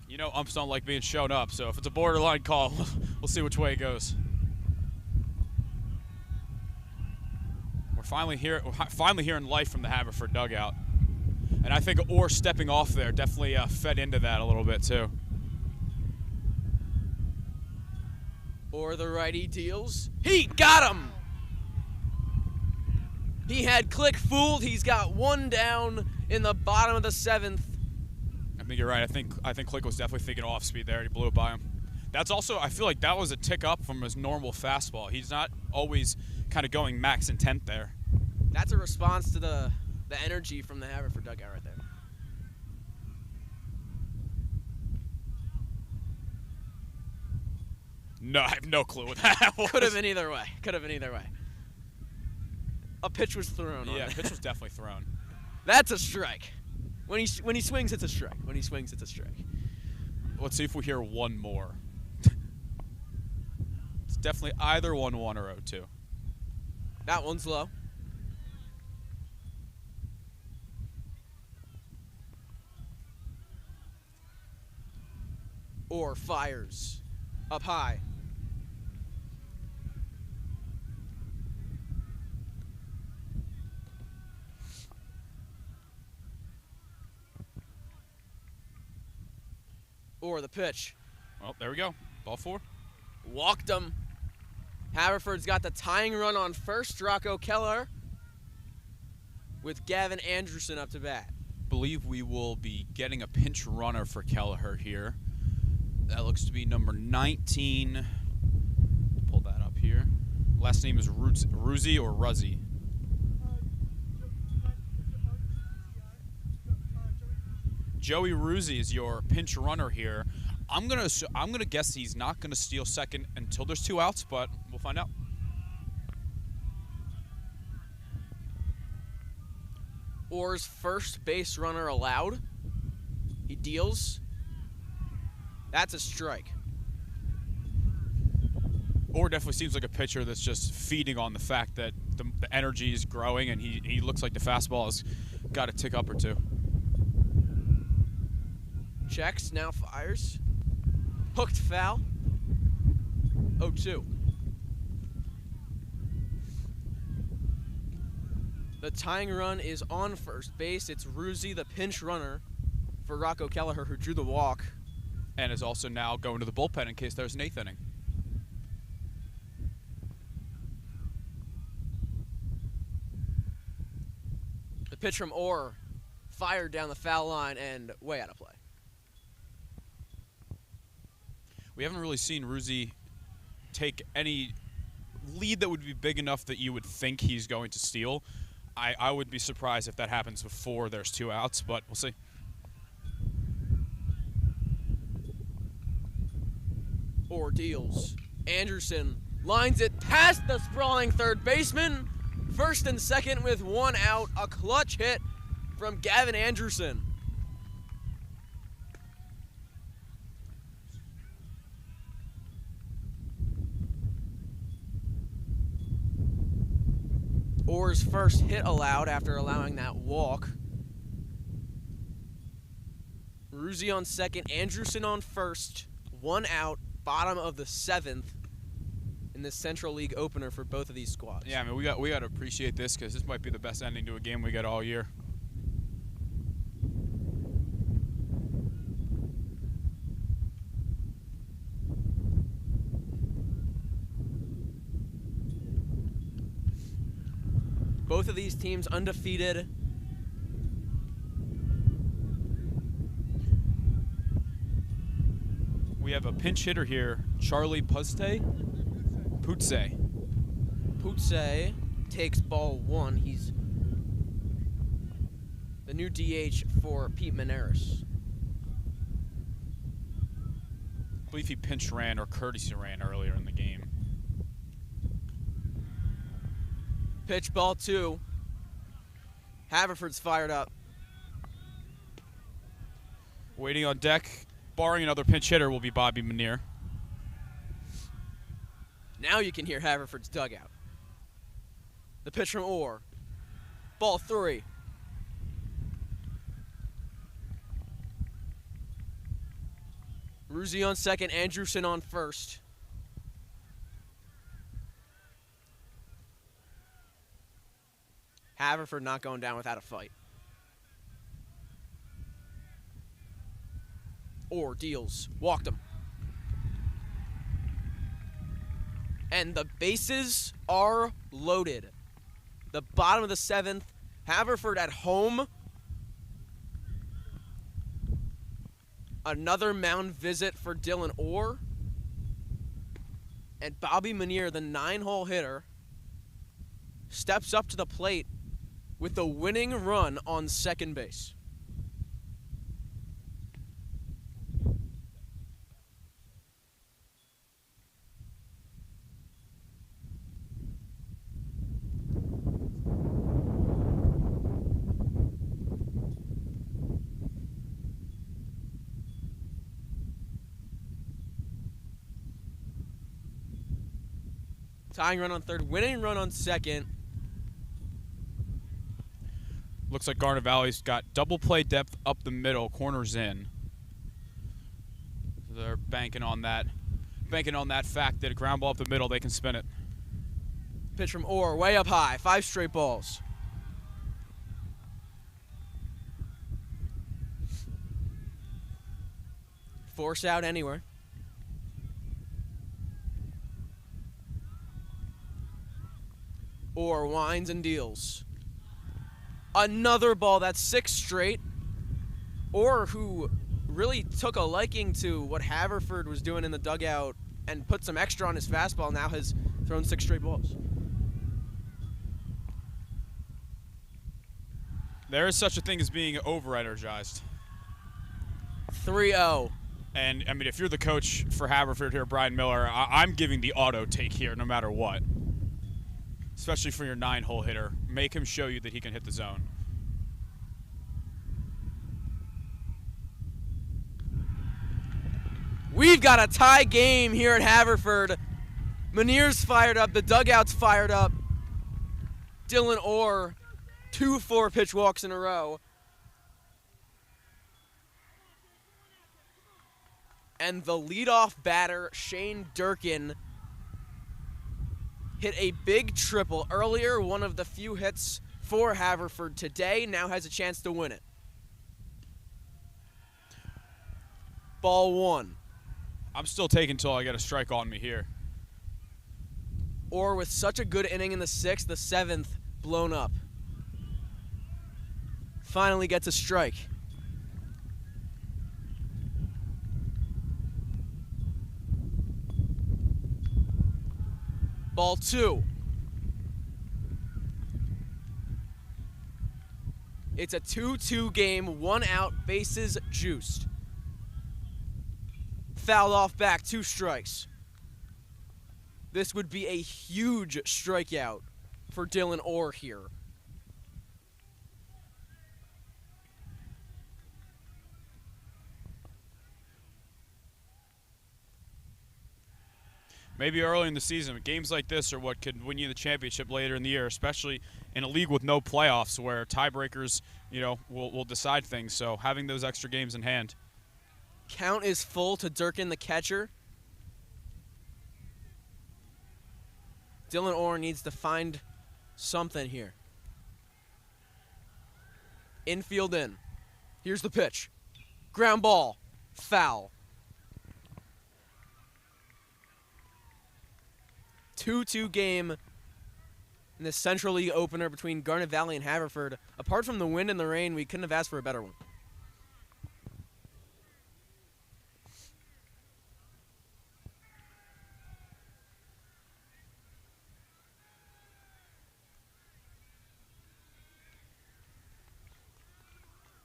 You know, umps don't like being shown up, so if it's a borderline call, we'll see which way it goes. We're finally hearing life from the Haverford dugout. And I think Orr stepping off there definitely fed into that a little bit, too. Orr, the righty, deals. He got him! He had Click fooled. He's got one down in the bottom of the 7th. I think you're right. I think Click was definitely thinking off speed there. He blew it by him. That's also, I feel like that was a tick up from his normal fastball. He's not always kind of going max intent there. That's a response to the energy from the Haverford dugout right there. No, I have no clue what that was. Could have been either way. Could have been either way. A pitch was thrown. Yeah, on pitch was definitely thrown. That's a strike. When he swings, it's a strike. When he swings, it's a strike. Let's see if we hear one more. It's definitely either 1-1 or 0-2. That one's low. Orr fires up high. Orr the pitch. Well, there we go. Ball 4. Walked him. Haverford's got the tying run on first. Rocco Keller with Gavin Anderson up to bat. Believe we will be getting a pinch runner for Kelleher here. That looks to be number 19. Pull that up here. Last name is Ruzzi or Ruzzi. Joey Ruzzi is your pinch runner here. I'm gonna guess he's not gonna steal second until there's 2 outs, but we'll find out. Orr's first base runner allowed. He deals. That's a strike. Orr definitely seems like a pitcher that's just feeding on the fact that the energy is growing, and he looks like the fastball has got a tick up or 2. Checks, now fires. Hooked foul. 0-2. The tying run is on first base. It's Ruzzi, the pinch runner, for Rocco Kelleher, who drew the walk. And is also now going to the bullpen in case there's an 8th inning. The pitch from Orr fired down the foul line and way out of play. We haven't really seen Ruzzi take any lead that would be big enough that you would think he's going to steal. I would be surprised if that happens before there's 2 outs, but we'll see. Orr deals. Anderson lines it past the sprawling third baseman. First and second with 1 out. A clutch hit from Gavin Anderson. Orr's first hit allowed after allowing that walk. Ruzzi on second, Anderson on first. 1 out, bottom of the 7th in the Central League opener for both of these squads. Yeah, I mean, we got to appreciate this because this might be the best ending to a game we get all year. Both of these teams undefeated. We have a pinch hitter here, Charlie Putze. Putze takes ball 1. He's the new DH for Pete Maneris. I believe he pinch ran or courtesy ran earlier in the game. Pitch ball 2. Haverford's fired up. Waiting on deck, barring another pinch hitter, will be Bobby Manier. Now you can hear Haverford's dugout. The pitch from Orr. Ball 3. Ruzzi on second, Andrewson on first. Haverford not going down without a fight. Orr deals, walked him. And the bases are loaded. The bottom of the 7th, Haverford at home. Another mound visit for Dylan Orr. And Bobby Manier, the 9-hole hitter, steps up to the plate with the winning run on second base. Tying run on third, winning run on second. Looks like Garnet Valley's got double play depth up the middle, corners in. They're banking on that fact that a ground ball up the middle, they can spin it. Pitch from Orr, way up high, 5 straight balls. Force out anywhere. Orr winds and deals. Another ball, that's 6 straight. Orr, who really took a liking to what Haverford was doing in the dugout and put some extra on his fastball, now has thrown 6 straight balls. There is such a thing as being over-energized. 3-0. And, I mean, if you're the coach for Haverford here, Brian Miller, I'm giving the auto take here no matter what. Especially for your 9-hole hitter. Make him show you that he can hit the zone. We've got a tie game here at Haverford. Manier's fired up. The dugout's fired up. Dylan Orr, 2 4-pitch walks in a row. And the leadoff batter, Shane Durkin, hit a big triple earlier, one of the few hits for Haverford today, now has a chance to win it. Ball 1. I'm still taking until I get a strike on me here. Orr with such a good inning in the 6th, the 7th blown up. Finally gets a strike. Ball 2. It's a 2-2 game, 1 out, bases juiced. Fouled off back, 2 strikes. This would be a huge strikeout for Dylan Orr here. Maybe early in the season, but games like this are what could win you the championship later in the year, especially in a league with no playoffs where tiebreakers, will decide things. So having those extra games in hand. Count is full to Durkin, the catcher. Dylan Orr needs to find something here. Infield in. Here's the pitch. Ground ball. Foul. 2-2 game. in this Central League opener between Garnet Valley and Haverford. Apart from the wind and the rain, we couldn't have asked for a better one.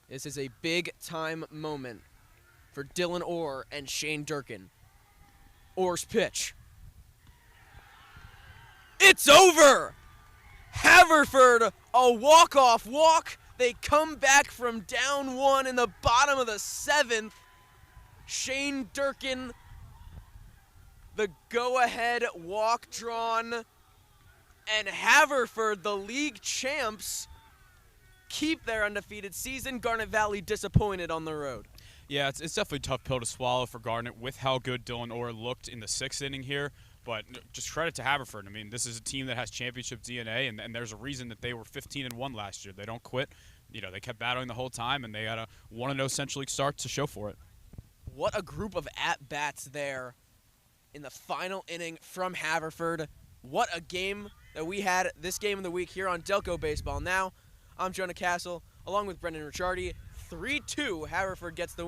This is a big-time moment for Dylan Orr and Shane Durkin. Orr's pitch. It's over! Haverford, a walk-off walk. They come back from down 1 in the bottom of the 7th. Shane Durkin, the go-ahead walk drawn. And Haverford, the league champs, keep their undefeated season. Garnet Valley disappointed on the road. Yeah, it's definitely a tough pill to swallow for Garnet with how good Dylan Orr looked in the 6th inning here. But just credit to Haverford. I mean, this is a team that has championship DNA, and there's a reason that they were 15-1 last year. They don't quit. You know, they kept battling the whole time, and they got a 1-0 Central League start to show for it. What a group of at-bats there in the final inning from Haverford. What a game that we had this game of the week here on Delco Baseball Now. I'm Jonah Castle, along with Brendan Ricciardi. 3-2, Haverford gets the win.